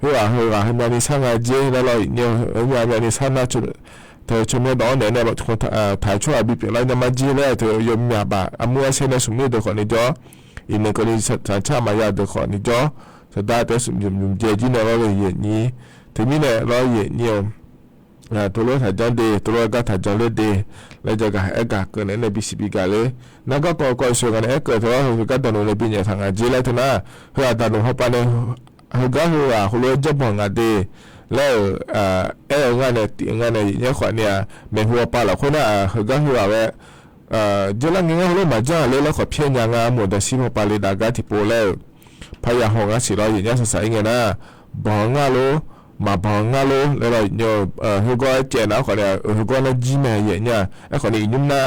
หัวหัวแม่นี่สร้างอะไรเจ๊แล้วเราเนี่ยหัวแม่นี่สร้างน่าจุดเธอชมว่าน้องเนี่ยแบบคนถ่ายช่วยบิบอะไรเนี่ยมาจีเลยเธอยมยาบะอามัวเส้นในสมุนเด็กคนนี้จ้ออีกหนึ่งคนนี้สัญชาติมายาเด็กคนนี้จ้อสุดท้ายแต่สมยมเจจีเนี่ยเราเลยอย่างนี้ถึงนี้เนี่ยเราอย่างนี้ตัวรถถ่ายจังดีตัวรถก็ถ่ายจังเลยดีแล้วจะก็เอกเกิดในบีซีบีกันเลยนั่นก็ก่อนส่วนกันเกิดเท่าไหร่ก็ตอนนู้นเป็นอย่างทางจีเลยทุนนะเพื่อตอนนู้นเขาไปเนี่ยเขาก็หัวจะบังกันดีแล้วงานเนี่ยขวัญเนี่ยเมื่อหัวปลาเราคนน่ะเขาก็หัวเว้เจ้าหน้าที่เขามาจ้าเลยแล้วขอเพียงอย่างหมดแต่สิหัวปลาเลยดากาที่โปแล้วพยาหงส์สิเราอย่างนี้สายเงี้ยนะบังงาโลมาบังงาโลแล้วเราเนี่ยเขาก็เจนะขวัญเนี่ยเขาก็นั่งจีแม่อย่างเนี่ยไอ้ขวัญนี่ยุ่งนะ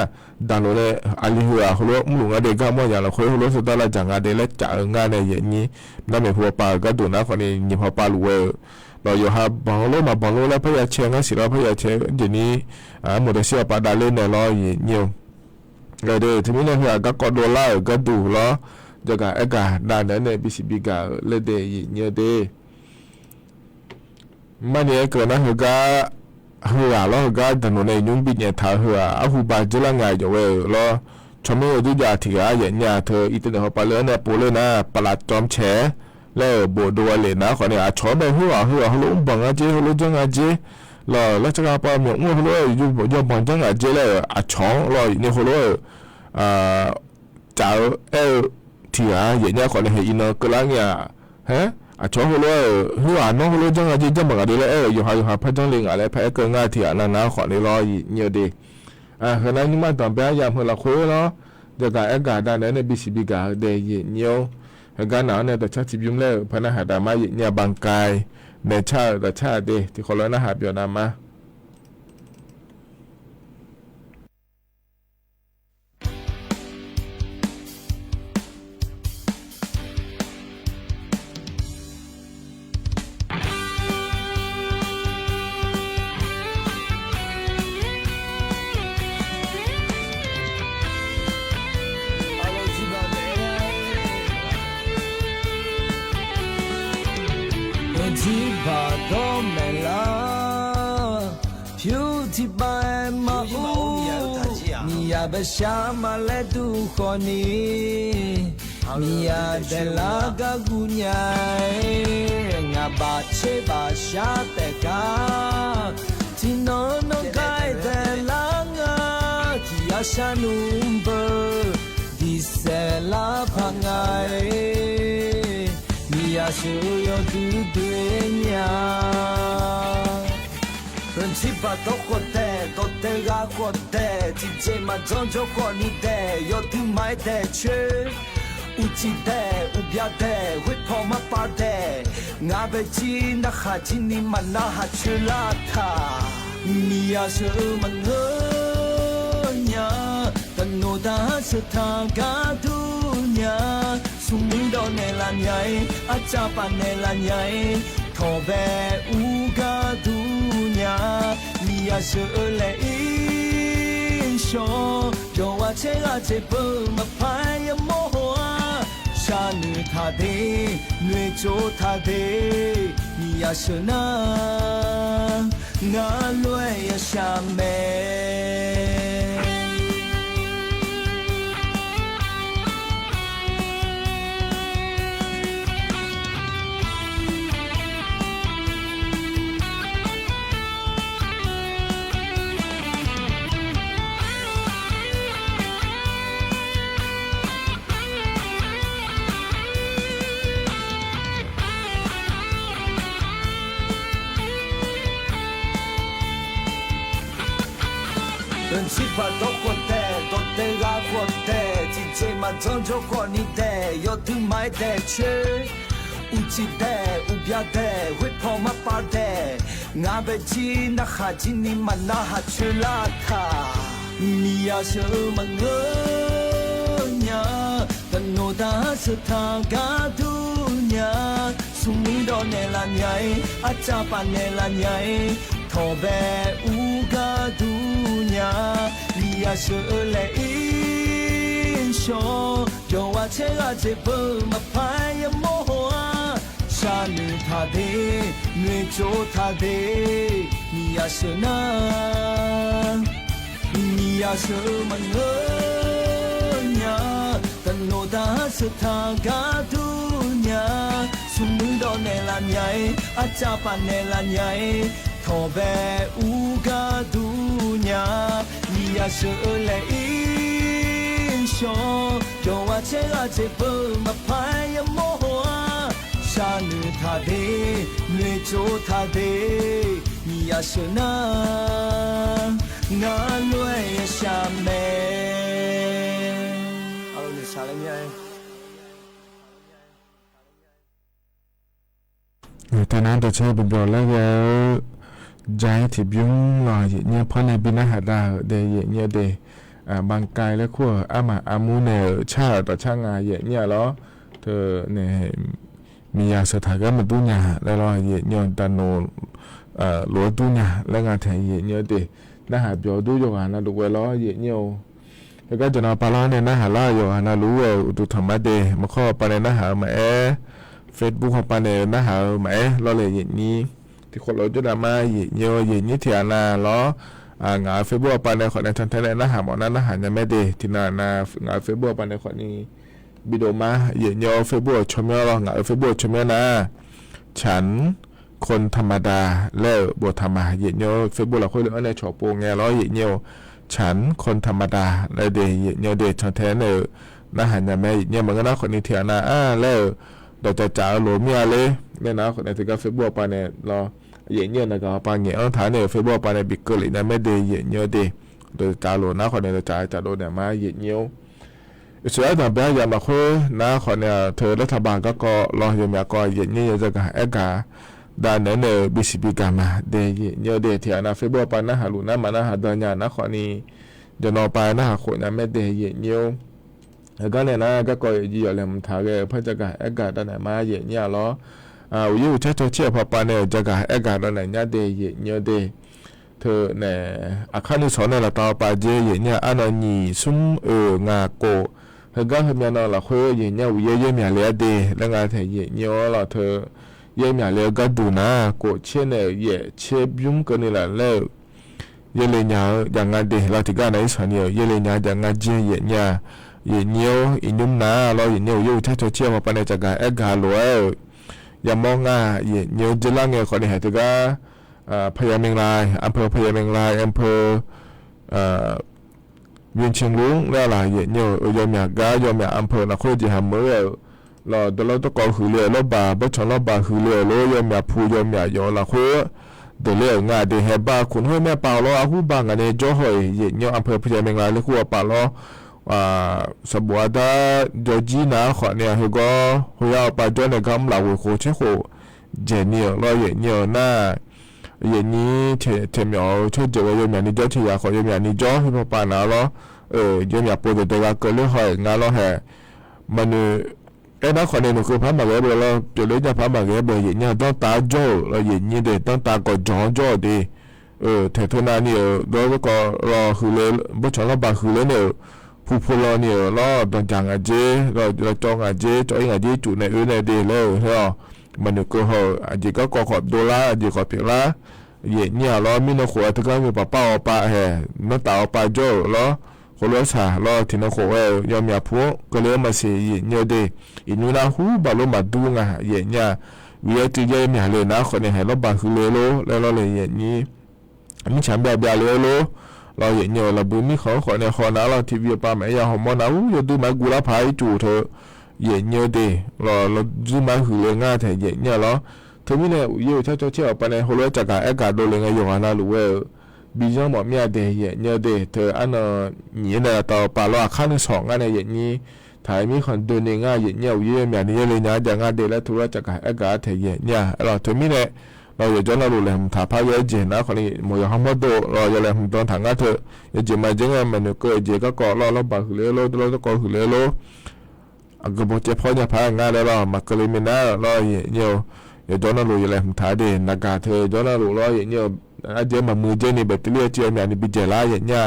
ดังเลยอันนี้หัวเขาล้มุ่งอะไรก็มั่วอย่างเราเคยเขาล้สุดท้ายเราจังงานเดลจ่างานเนี่ยอย่างนี้นั่นเมื่อหัวปลาก็ดูนะขวัญนี่ยิบหัวปลาลูเราอยู่หาบังโลมาบังโลแล้วพยาเชียงก็สิเราพยาเชียงเดี๋ยวนี้หมดแต่เสียปลาดาเล่นเนี่ยเราอย่างเงี้ยก็เดี๋ยวทีนี้เนี่ยก็กอดโดนไล่ก็ดูแล้วจะก็เอกาด้านนั้นเนี่ยบีซีบีก็เล่นเดี๋ยวอย่างเงี้ยเดี๋ยวมันเนี่ยเกิดนะก็หัวแล้วก็ถนนในยุ่งบินเนี่ยท่าหัวอาหูบาจะละไงจะเว้ยแล้วชมว่าดูยาที่อย่างเงี้ยเธออีตัวเขาไปเลยเนี่ยปูเลยนะปลาจอมแฉแล้วโบดัวเลยนะคนเนี่ยชอบไปหัวเขาลุ้มบังอาเจ้เขาลุ้มจังอาเจ้แล้วจะกับปลาหมกเขาลุ้มอยู่บังจังอาเจ้แล้วช้องแล้วเนี่ยเขาลุ้มจ่าที่อย่างเงี้ยคนเนี่ยอินเนอร์ก็แล้วเนี่ยฮะช้องเขาลุ้มหัวน้องเขาลุ้มจังอาเจ้จังบังอาเจ้แล้วอยู่หาพัดจังเลยอะไรพัดเกินง่ายที่นั่นนะคนเนี่ยรอเนี่ยดีขณะนี้มันตอนไปยามเพื่อเราคุยแล้วจะกับอากาศด้านนั้นในบีซีบีกับเดียเนี่ยการหนาวเนี่ยแต่ชาติยุ่งแล้วพนักหาดามาเนี่ยบางกายในชาติแต่ชาติดีที่คนละนะหาเบียนามาที่บาดก็ไม่ละผิวที่ใบมาอูมียาเบชามาเลดูคนนี้มียาเดลากากุญยงาบาเชบาชาเตกาที่นอนกายเดลางาที่ยาชานุมเบดิเซลาพังไงya suyo tu dueña principa toco te te ga ko te ti je ma zon jo ko ni te yo tu mai te che u chi te u bia te wi pho ma pa te nga be chi na kha chi ni ma na ha che la tha ni ya se ma ngo nya ta no da se tha ga tu nya su mi do ne la nyai a cha pa ne la nyai tho be u ga tu nya ni ya se le in sho yo wa che ga che bu ma pa ya mo wa sha nu tha de nwe cho tha de ni ya se na nga lue ya sha me si pa do ko te ga ko te ti che ma zon jo ko ni te yo tu mai te che u chi te u bia te wi pho ma pa te nga be chi na kha chi ni ma na ha che la tha ni ya se ma ngo nya ta no da se tha ga tu nya su mi do ne la nyai a cha pa ne la nyai tho be u ga tu nya li ya se le in sho yo wa che ga che bu ma pa ya mo wa sha nu tha de nwe cho tha de ni ya se na ni ya se ma ngo nya ta no da se tha ga tu nya su mu do ne la nyai a cha pa ne la nyai tho be u ga tu nya ni ya se le in sho yo wa che ga che bu ma pa ya mo wa sha nu tha de nwe cho tha de ni ya se na nga lue ya sha me ao ni sa le nya ta nan ta che bi bro la ga jai thì biếng lò gì nhé phơi này bên hà đà để gì nhé để bằng cài lấy của mà amu này cha ở cha ngà gì nhé đó thì này mình sẽ thấy cái một tu nhà đây là gì nhé ta nô lúa tu nhà lấy ngà thấy gì nhé để nó hà biểu tu cho nó được cái đó gì nhiều cái chỗ nào pa này nó hà lo rồi nó lú rồi tụ thầm mà để mà kho pa này nó hà mà Facebook hoặc pa này nó hà mà lo lại gì nhỉ thìคนเราจะได้มาเยอะอย่างนี้ที่น่ะล้องานเฟซบุ๊กไปในคนในทันทีเลยนะหาหมอนั้นนะหายังไม่ได้ที่น่ะงานเฟซบุ๊กไปในคนนี้วิดีโอมาเยอะเฟซบุ๊กชมเยอะหรองานเฟซบุ๊กชมเยอะนะฉันคนธรรมดาแล้วบทธรรมะเยอะเฟซบุ๊กเราคุยเรื่องในช็อปโปงไงล้อเยอะฉันคนธรรมดาแล้วเดย์เยอะเดย์ทันทีเลยนะหายังไม่เยอะเหมือนกันนะคนนี้ที่น่ะแล้วเราจะจ่ายหลวมเมียเลยเนี่ยนะคนในที่กับเฟซบุ๊กไปเนี่ยรออย่างเงี้ยนะครับปางเงี้ยฐานเนี่ยเฟซบุ๊กไปในบิ๊กเกอร์เลยนะไม่ได้อย่างเงี้ยดีโดยจ่ายโลนะคนเนี่ยจ่ายโลเนี่ยมาอย่างเงี้ยสุดท้ายแต่แบบอย่างมาคุยนะคนเนี่ยเธอรัฐบาลก็รออย่างเงี้ยก็อย่างเงี้ยจะกับเอกาด้านเนี่ยบีซีบีกันมาเดียอย่างเงี้ยเดียที่นะเฟซบุ๊กไปนะหาลูนะมานะหาดอนยานะคนนี้จะนอนไปนะหาคนเนี่ยไม่ได้อย่างเงี้ยแล้วก็เนี่ยนะก็ยี่อะไรมันถ่ายเลยเพื่อจะกับเอกาด้านไหนมาอย่างเงี้ยล้อวิวเช่าเชี่ยพอปานเนี่ยจะกับเอกาตอนไหนเนี่ยเดย์เนี่ยเดย์เธอเนี่ยอาคารที่สอนเนี่ยเราต่อไปเจย์เนี่ยอันนี้ซุ่มงาโกเธอก็ทำยังไงเราคุยเนี่ยวิวเยี่ยมอย่างเลี้ยเดย์แล้วงานเธอเนี่ยเราเธอเยี่ยมอย่างเลี้ยก็ดูนะโกเช่นเนี่ยเชี่ยยุ่งกันนี่แหละแล้วเยี่ยเลยเนี่ยอย่างงานเดย์เราที่การไหนสอนเนี่ยเยี่ยเลยเนี่ยอย่างงานเจย์เนี่ยเนี่ยอินยุ่มนะเราเนี่ยวิวเช่าเชี่ยพอปานเนี่ยจะกับเอกาล้วนอย่ามองง่ายเยอะจะล่างเงี้ยคนนี้เหตุก็พยาเมงลายอำเภอพยาเมงลายอำเภอเวียงเชียงรุ้งแล้วหลายเยอะยอมอยากก้ายอมอยากอำเภอนักคุยจีหามเมื่อเราตลอดตะกอหือเรือรถบ่าบัชชนรถบ่าหือเรือโลยอมอยากพูยอมอยากยอหลักคุย เดเรื่องงาเดเฮบ้าขุนห้วยแม่เปาล้ออาหูบางอันนี้จ่อหอยเย็นเนี่ยอำเภอพญาเมงลายเลยขัวป่าล้อสบัวดาจอจีนาขอเนี่ยเขาก็หัวป่าจ้อในกำเหล่าโคเชโคเจเนี่ยล้อเย็นเนี่ยหน้าเย็นนี้เทมีเอาช่วยเจอเย็นอย่างนี้จ่อที่อยากขอเย็นอย่างนี้จ่อให้พ่อป่านาล้อเย็นอย่างปวดแต่ก็เกิดเรื่องหอยงานล้อแห่มันđó khỏi này nó cứ phá mà cái bờ lo chỗ lấy ra phá mà cái bờ vậy nhaต้องตาโจ้เราอย่างนี้เด็ต้องตาก่อนจ่อโจ้ดีแต่ทุนนาเนี่ยเราก็รอคือเลยบ่ชอบเราบาคือเลยเนี่ยผู้รอเนี่ยรอต้องจังอาเจเราจองอาเจจ่อยอาเจจุในในดีเลยใช่ป่ะมันก็เขาอาเจก็ขอบ$อาเจขอบเพียงละอย่างนี้เรามีนขวดทุกครั้งมีป้าป้าแห่น้ำตาป้าโจ้แล้วคนรักษารอที่นขวดยอมยาพัวก็เลยมาเสียเนี่ยดีอินุนาหูบาลมาดูงาอย่างเงี้ยวิธีที่จะมีอะไรนะคนเนี่ยให้เราบาคือเลยโลแล้วเราเลยอย่างนี้มีฉันแบบเลยโลเราอย่างเงี้ยเราบุญมีของคนเนี่ยคนนั้นเราทีวีป้าแม่ยาหอมมันเอาอยู่ดูมากูรับพายจู่เธออย่างเงี้ยดีเราดูมาคือเลยง่ายแต่อย่างเงี้ยเราเธอมีเนี่ยอยู่เช่าไปในหัวเรือจากการแอกาโดเลยไงอยู่หันหน้ารู้ว่าบีจังหมดมีอะไรอย่างเงี้ยดีเธออันนี้เนี่ยต่อปลาเราขั้นสองอันเนี่ยอย่างนี้ถ่ายมีคนดูในง่ายอย่างเงี้ยวิ่งแบบนี้เลยนะอย่างง่ายเดี๋ยวแล้วทุเรศจากการแอกาเทียเนี่ยเราเธอมีเนี่ยเราอยากจะเรารู้เลยถ่ายภาพเยอะจริงนะคนนี้มวยห้องมาดูเราอยากเลยตอนถ่ายงานเธออยากจะมาจังมันเนี่ยก็อยากก็ก่อเราบาหือเลยเราต้องก่อหือเลยเราก็บอกจะพอจะพางานได้เรามาก็เลยไม่น่าเราอย่างเงี้ยอยากจะเรารู้อยากเลยถ่ายเด่นนักการเธอจะเรารู้เราอย่างเงี้ยอาจจะมามือเจนี่แบบที่เรียกเจียมอย่างนี้บิเจล่าอย่างเงี้ย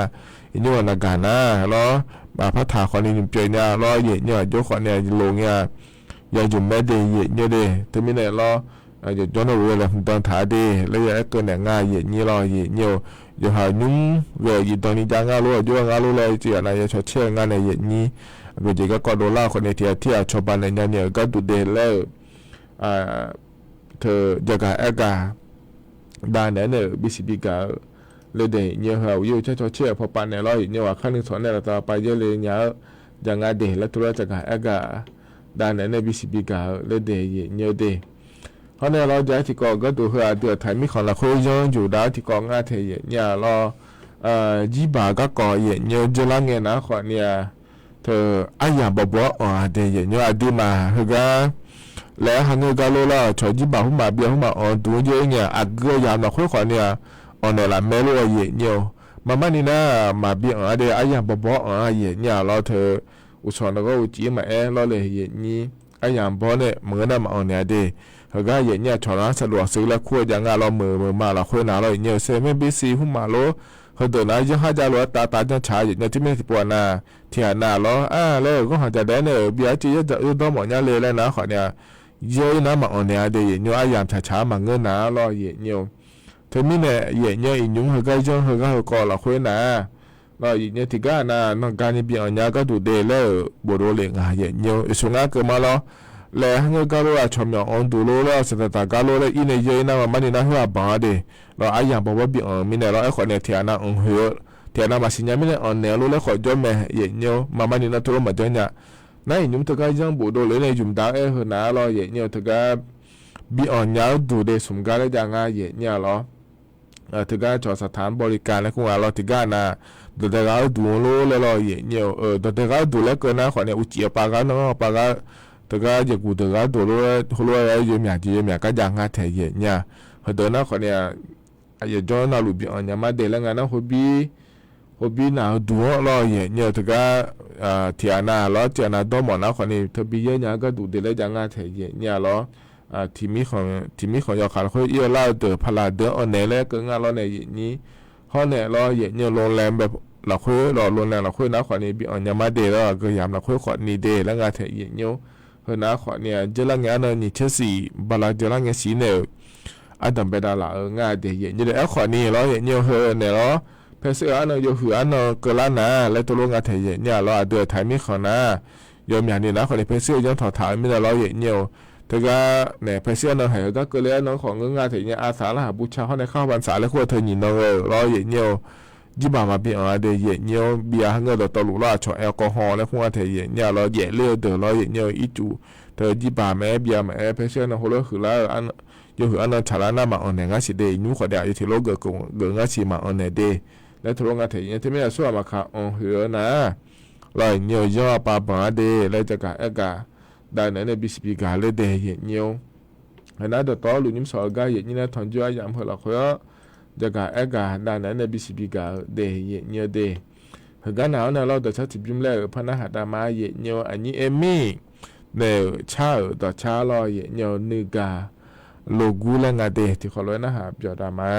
อย่างนี้ว่านักการนะเรามาพัฒนาคนนี้เปลี่ยนเนี่ยเราอย่างเงี้ยยกคนเนี่ยลงเนี่ยยังจุ่มแม่เดียอย่างเงี้ยเดียถึงมีเนี่ยเราอยากจะเรารู้เลยตอนถ่ายดีแล้วอยากเกินเนี่ยง่ายอย่างเงี้ยเราอย่างเงี้ยอยากหานุ่งเวยีตอนนี้จะง่ายรู้อยู่ง่ายรู้เลยจีอะไรจะชดเชยงานในอย่างนี้ก็จะก็โดนล่าคนในที่ชาวบ้านในเนี่ยก็ดูเด่นแล้วเธออยากแอกาด้านเนี่ยบิสิบิกาเลยเดี๋ยวเหาอยู่เช่าเชื่อพอปันเนี่ยเราอย่างว่าขั้นหนึ่งสอนเนี่ยเราต่อไปเยอะเลยเนี่ยอย่างเดี๋ยวแล้วทุเรศจากแอกาด้านเนี่ยบิสิบิกาเลยเดี๋ยวเดี๋ยวเพราะเนี่ยเราจะที่ก่อก็ดูเหือเดือดไทยมีของเราคุยย้อนอยู่ด้านที่ก่องานเทียเนี่ยเราจีบาก็ก่อเนี่ยจะละเงินนะขอเนี่ยเธอไอ้อย่างบอกว่าเดี๋ยวเนี่ยดูมาเหือแล้วหางเงินก็รู้แล้วชอยจีบาหุ่มมาเบี้ยหุ่มมาดูเยอะเนี่ยเกลือยามเราคุยขอเนี่ยเนี่ยละไม่รู้เนี่ยมานี่นะมาเบี้ยเดี๋ยวไอ้อย่างบอกเนี่ยเราเธออุศนก็อุจิมาเราเลยเนี่ยไอ้อย่างบอกเนี่ยเหมือนน่ะมาเนี่ยเดี๋ยวเขาก็เนี่ยชอนสะดวกซื้อแล้วคุยอย่างเรามือมาเราคุยหนาเราเนี่ยเซไม่บีซีหุ่มมาโลเขาเดินนะยังหาจะรู้ตาจะฉายเนี่ยที่ไม่สิปวดนะที่หน้าเราแล้วก็หาจะได้เนี่ยเบี้ยจีจะต้องหมดเนี่ยเลยนะขอเนี่ยเยอะนะมาเนี่ยเดี๋ยวเนี่ยไอ้อย่างช้ามาเงินนะเราเนี่ยเธอมีเนี่ยเนี่ยอีนุ่งเขาก็ยังเขาก็เราคุยนะเราเนี่ยที่ก็นะน้องการนี่เบี้ยเนี่ยก็ดูเดแล้วบโรเลงเนี่ยสุนัขก็มาแล้วแล้วเงินก็รู้ว่าชมอย่างดูโลแล้วเสร็จแต่ก็รู้แล้วอีเนี่ยเยอะนะมันนี่นะหัวบ้าเดเราไอ้อย่างบอกว่าเบี้ยมีเนี่ยเราไอ้คนเนี่ยเทียนะหัวเทียนะมาสิเนี่ยไม่ได้เนี่ยรู้แล้วขอจนแม่เนี่ยมันนี่นะทุกคนมาจนเนี่ยนั่นยุ่งถึงก็ยังบูโดเลยเนี่ยยุ่งดาวหัวหน้าเราเนี่ยถึงก็บีอ่อนยาวดูเดสมการได้ยังไงเนี่ยเราถึงก็จอดสถานบริการแล้วคุณเราถึงก็นะดูแต่ก็ดูโลแล้วเราเนี่ยดูแต่ก็ดูแล้วก็นะขอเนี่ยอุจิปากันเนาะปากันถึงก็จะกูถึงก็ดูโลอะไรยังมีก็ยังไงแต่เนี่ยเขาเดินนะขอเนี่ยอย่าจอดน่าลุบีอ่อนยามาเดแล้วงานนะฮอบบี้น่าดูเราเนี่ยถึงก็เทียนาเราเทียนาตัวหมอนะคนนี้ทบีเยอะเนี่ยก็ดูเดลยังไงเทียเนี่ยเราทีมีของยาขาเขาเยอะเล่าเดือพลาเดืออันไหนแล้วก็งานเราในนี้เขาเนี่ยเราเนี่ยโรงแรมแบบเราคุยเราโรงแรมเราคุยนะคนนี้บีอันยามาเดแล้วก็ยามเราคุยคนนี้เดแล้วงานเทียเนี่ยเฮนะคนเนี่ยเจริญงานเนี่ยเชื่อสิบลาเจริญงานสีเนี่ยอันดับเป็นอะไรงานเดียเนี่ยแล้วคนนี้เราเนี่ยเฮเนี่ยเราเพศอันอยู่หัวอันก็ล้านนะแล้วตัวลงงานเทียเนี่ยเราเดือไทยมีขนะยอมอย่างนี้นะคนนี้เพศยังถอดถ่ายไม่ได้เราเนี่ยแต่ก็เนี่ยเพศอันเหรอก็เลยน้องของงานเทียเนี่ยอาสาละบูชาเขาในเข้าพรรษาแล้วควรเธอหยินน้องเราเนี่ยจีบมาเบียเดียเนี่ยเบียเงินตัวลุล่าชอแอลกอฮอล์แล้วควรเธอเนี่ยเราเยอะเลือดเดือดเราเนี่ยอีจูเธอจีบมาแม่เบียแม่เพศอันหัวเราคือแล้วอัน อยู่หัวนั่นชาลาหน้ามาอันเนี่ยงั้นสิเดย์นู้ขอเดียวอยู่ที่โลกเกิดงั้นสิมาอันเนี่ยเดย์แล้วทุกงานที่ยังที่ไม่ได้ส่วนมาค่ะอันหัวนะลอยเหนียวย่อปลาบ้าเดย์แล้วจะกะเอกะได้ไหนในบิสบิกาเลยเดย์เหนียวเห็นนะเดี๋ยวต่อลุงยิ้มสอนกายอย่างนี้นะทอนจ้วยยามหัวเราเขาจะกะเอกะได้ไหนในบิสบิกาเดย์เหนียวเดย์เห็นกันหนาวนะเราแต่ชัดจิบยิ้มแล้วพนักหัดมาเหนียวอันนี้เอมี่เนี่ยชาต่อชาลอยเหนียวนึกาโลกูและงาเดที่เขาเลยนะฮะเดี๋ยวดามา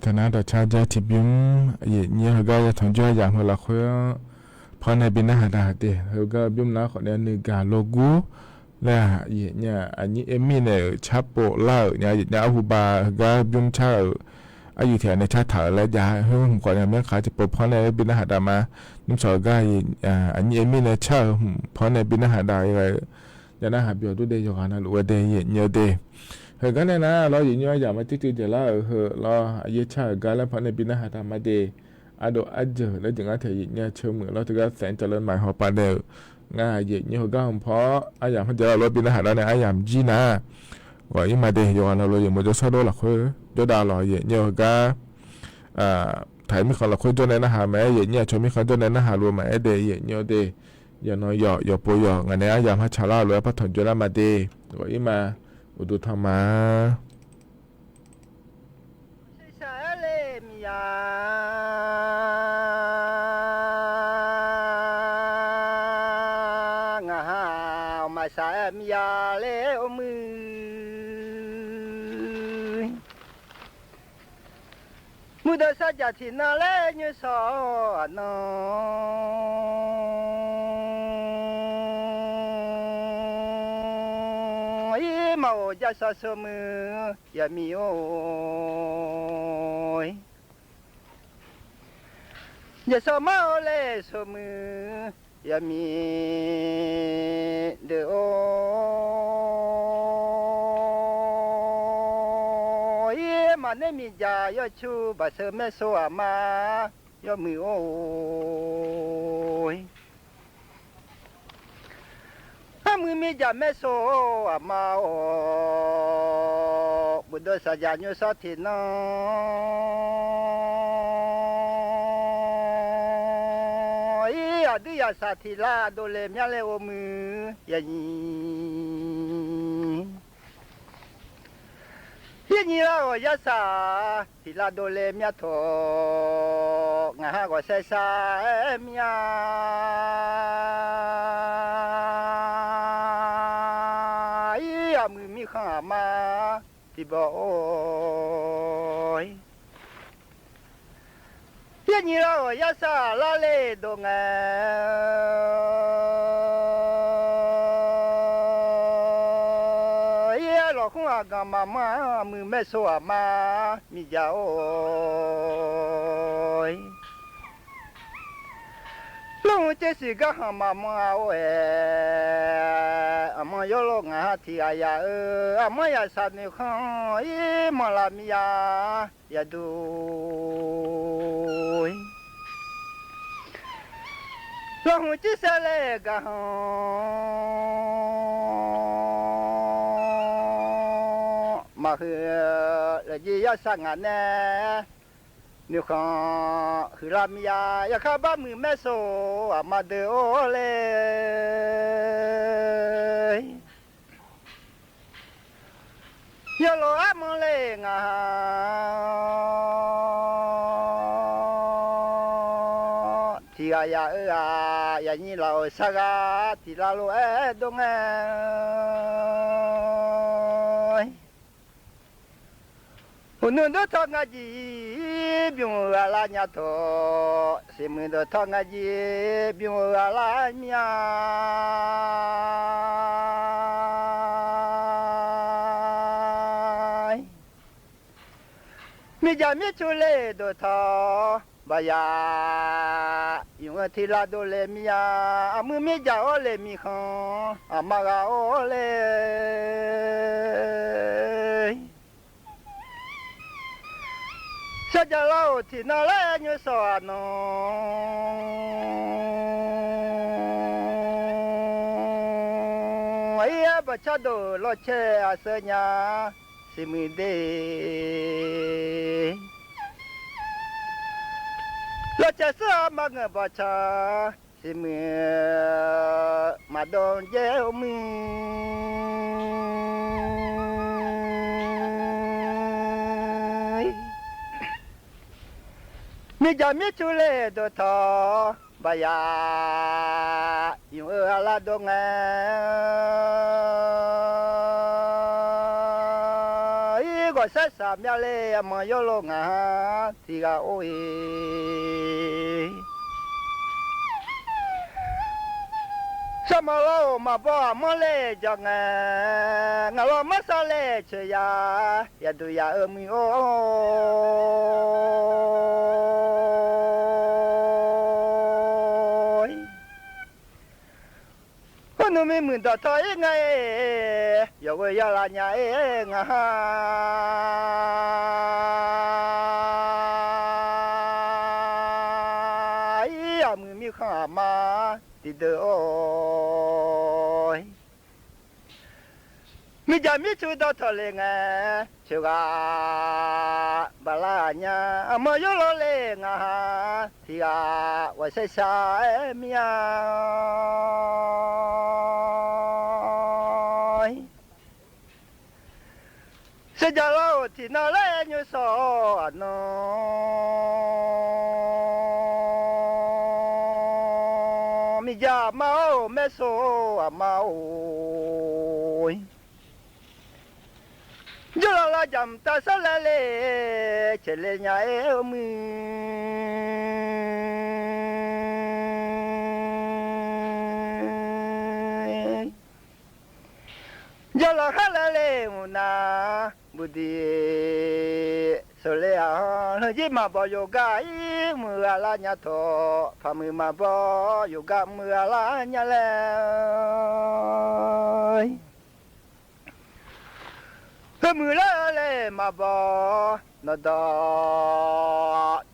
ธนาต่อชาจะทิบยุ้มเนี่ยเขาก็จะทำจ้วยอย่างหัวละคุยพอในบินหน้าดาเดเขาก็บิ้มน้าขอเนี่ยนึกาโลกูและเนี่ยอันนี้เอมี่เนี่ยชับโปล่าเนี่ยหูบาก็บิ้มชาอายุแถวในชาติถาและยาเฮ้ยผมก่อนเนี่ยเมื่อขาจะปพอในบินหน้าดามานุ่มสอยก็อันนี้เอมี่เนี่ยชาพอในบินหน้าดาอะไรจะน่าหาเบียวดูเดียวกันนะหรือว่าเดียเนี่ยเดเฮ้ยกันเนี่ยนะเราอย่างนี้อย่ามาติดเดี๋ยวเราเราอายุชากันแล้วพอในบินหาทำมาเดอโดอัดเจอแล้วถึงอาเทียเนี่ยเชื่อมือเราถึงแสนเจริญหมายหัวปานเดียวง่ายอย่างนี้เขาก็เพราะอาอย่างพันเจริญรถบินหาแล้วเนี่ยอาอย่างจีน่าว่าอีมาเดย์ย้อนเราเลยอย่างมันจะชอบโดนหลักคือจะด่าเราอย่างนี้เขาก็ถ่ายมีคนหลักคือจนในหน้าหาแม่อย่างนี้ชมมีคนจนในหน้าหารวมแม่เดย์อย่างนี้เดย์อย่างน้อยหยอกปวยหยอกงานนี้อาอย่างพันชาลาเลยพัฒนจุฬามาเดย์ว่าอีมาอุดุธรรมะสายมียาเลี้ยวมือ มุดสัจจินาเลยุสอนอีมาโอจะสะสมือยามีโอยยาสมาโอเลสมือยามีเดโอมันไม่มียายชูบาเสเมโซอามายมือโอยถ้ามือมียาเมโซอามาโอบุตรสัจญาญุสัตินอีอดียาสัติลาโดเลมยาเลโอมือยานียี่นี่เราอยากสาที่ลาโดเลมีทองาก็เสสามีอามือมีข้ามาที่บ่อยยี่นี่เราอยากสาลาเลดงกามามามือแม่สวมามียาโอยลุงเจสิกะหามามาโออามายโลงาที่อายาอามายาสันนิคอีมาลามียายาดูลุงเจสเลกะหมาเฮือละยียาสังานแน่นิคคือรามียายาคาบ้ามือแม่โซอามาเดโอเลยาโลอามเลงาที่อายาอยานี่เราสักาที่ลาโลดงนุนทองจีบิวลาญาโตสิมุนทองจีบิวลาญามีจามิชุเลโดทอบายายุงทิลาโดเลมียาอามือมีจาโอเลมีขอามากาโอเลสัจเราที่นาเลยุสานไอ้บัชโดโลเชอาเสญาสิมิเดโลเชสามังบัชาสิมิมาดอนเยอมิมีจามิชุเลโดทอบายาอยู่ลาดงอีก็เสสามยาเลมายโลงาที่กาโอยสมาโลมาบ่มาเลจังงาโลมาซาเลเชยายาดูยามิโอนุมีมือต่อต่อยไงอย่าเวอย่าลาญาเองอย่ามือมีข้ามาติดเดอมีจามิชุดต่อเลงเชกาบาลาญามาโยโลเลงที่อาว่าใส่สายมีอาเสจแล้วที่นาเลยุสอนมียาเมาเมโซเมายุลา la jam ta salale chele nya e mu jala halale una budi sole a ji ma bo yoga I mu ala nya tho pha mu ma bo yoga mu ala nya le mu la le ma bo no do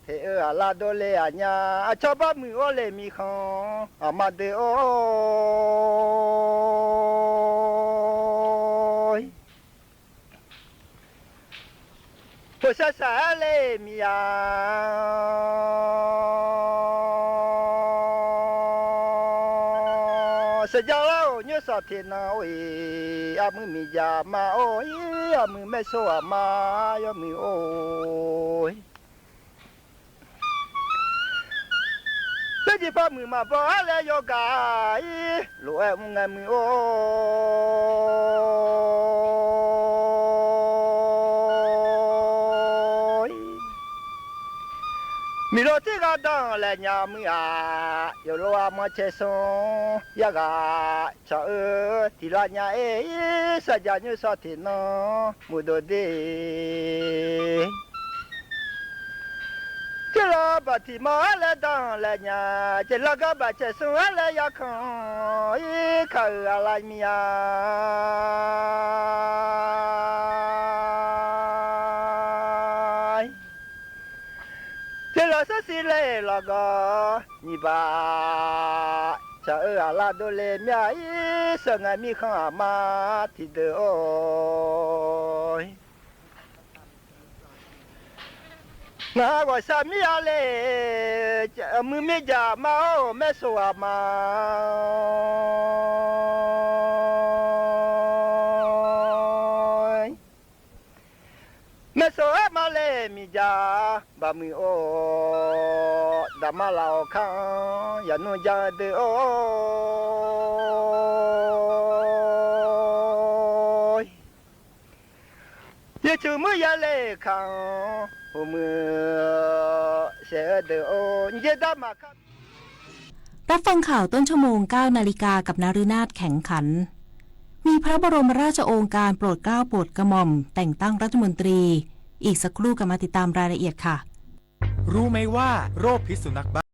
te ala do le anya a cho ba mu o le mi khon a ma de o sa sa le mi ya sa ja la o nyu sa ti na oi a mu mi ja ma oi a mu me so a ma yo mi oi le ji pa mu ma bo le yo ga I lo e mu nga mi o mi lo ti ga dang le nya mu a yo lo a mo che son ya ga cha ti la nya e sa ja nyu sa ti no mu do de che la ba ti ma le dang le nya che la ga ba che son le ya kan I ka la mi a sa si le la ga ni ba cha la do le mya I sa nga mi kha ma ti de oi nga wa sa mi a le mu me ja ma o me so a ma me so a ma le mi ja ba mi o da ma la o kan ya no ja de o ye chu mu ya le kan o mu se de o ye da ma kan รับฟังข่าวต้นชั่วโมง 9 นาฬิกากับนฤนาถแข็งขันมีพระบรมราชโองการโปรดเกล้าโปรดกระหม่อมแต่งตั้งรัฐมนตรีอีกสักครู่กันมาติดตามรายละเอียดค่ะ รู้ไหมว่าโรคพิษสุนัขบ้า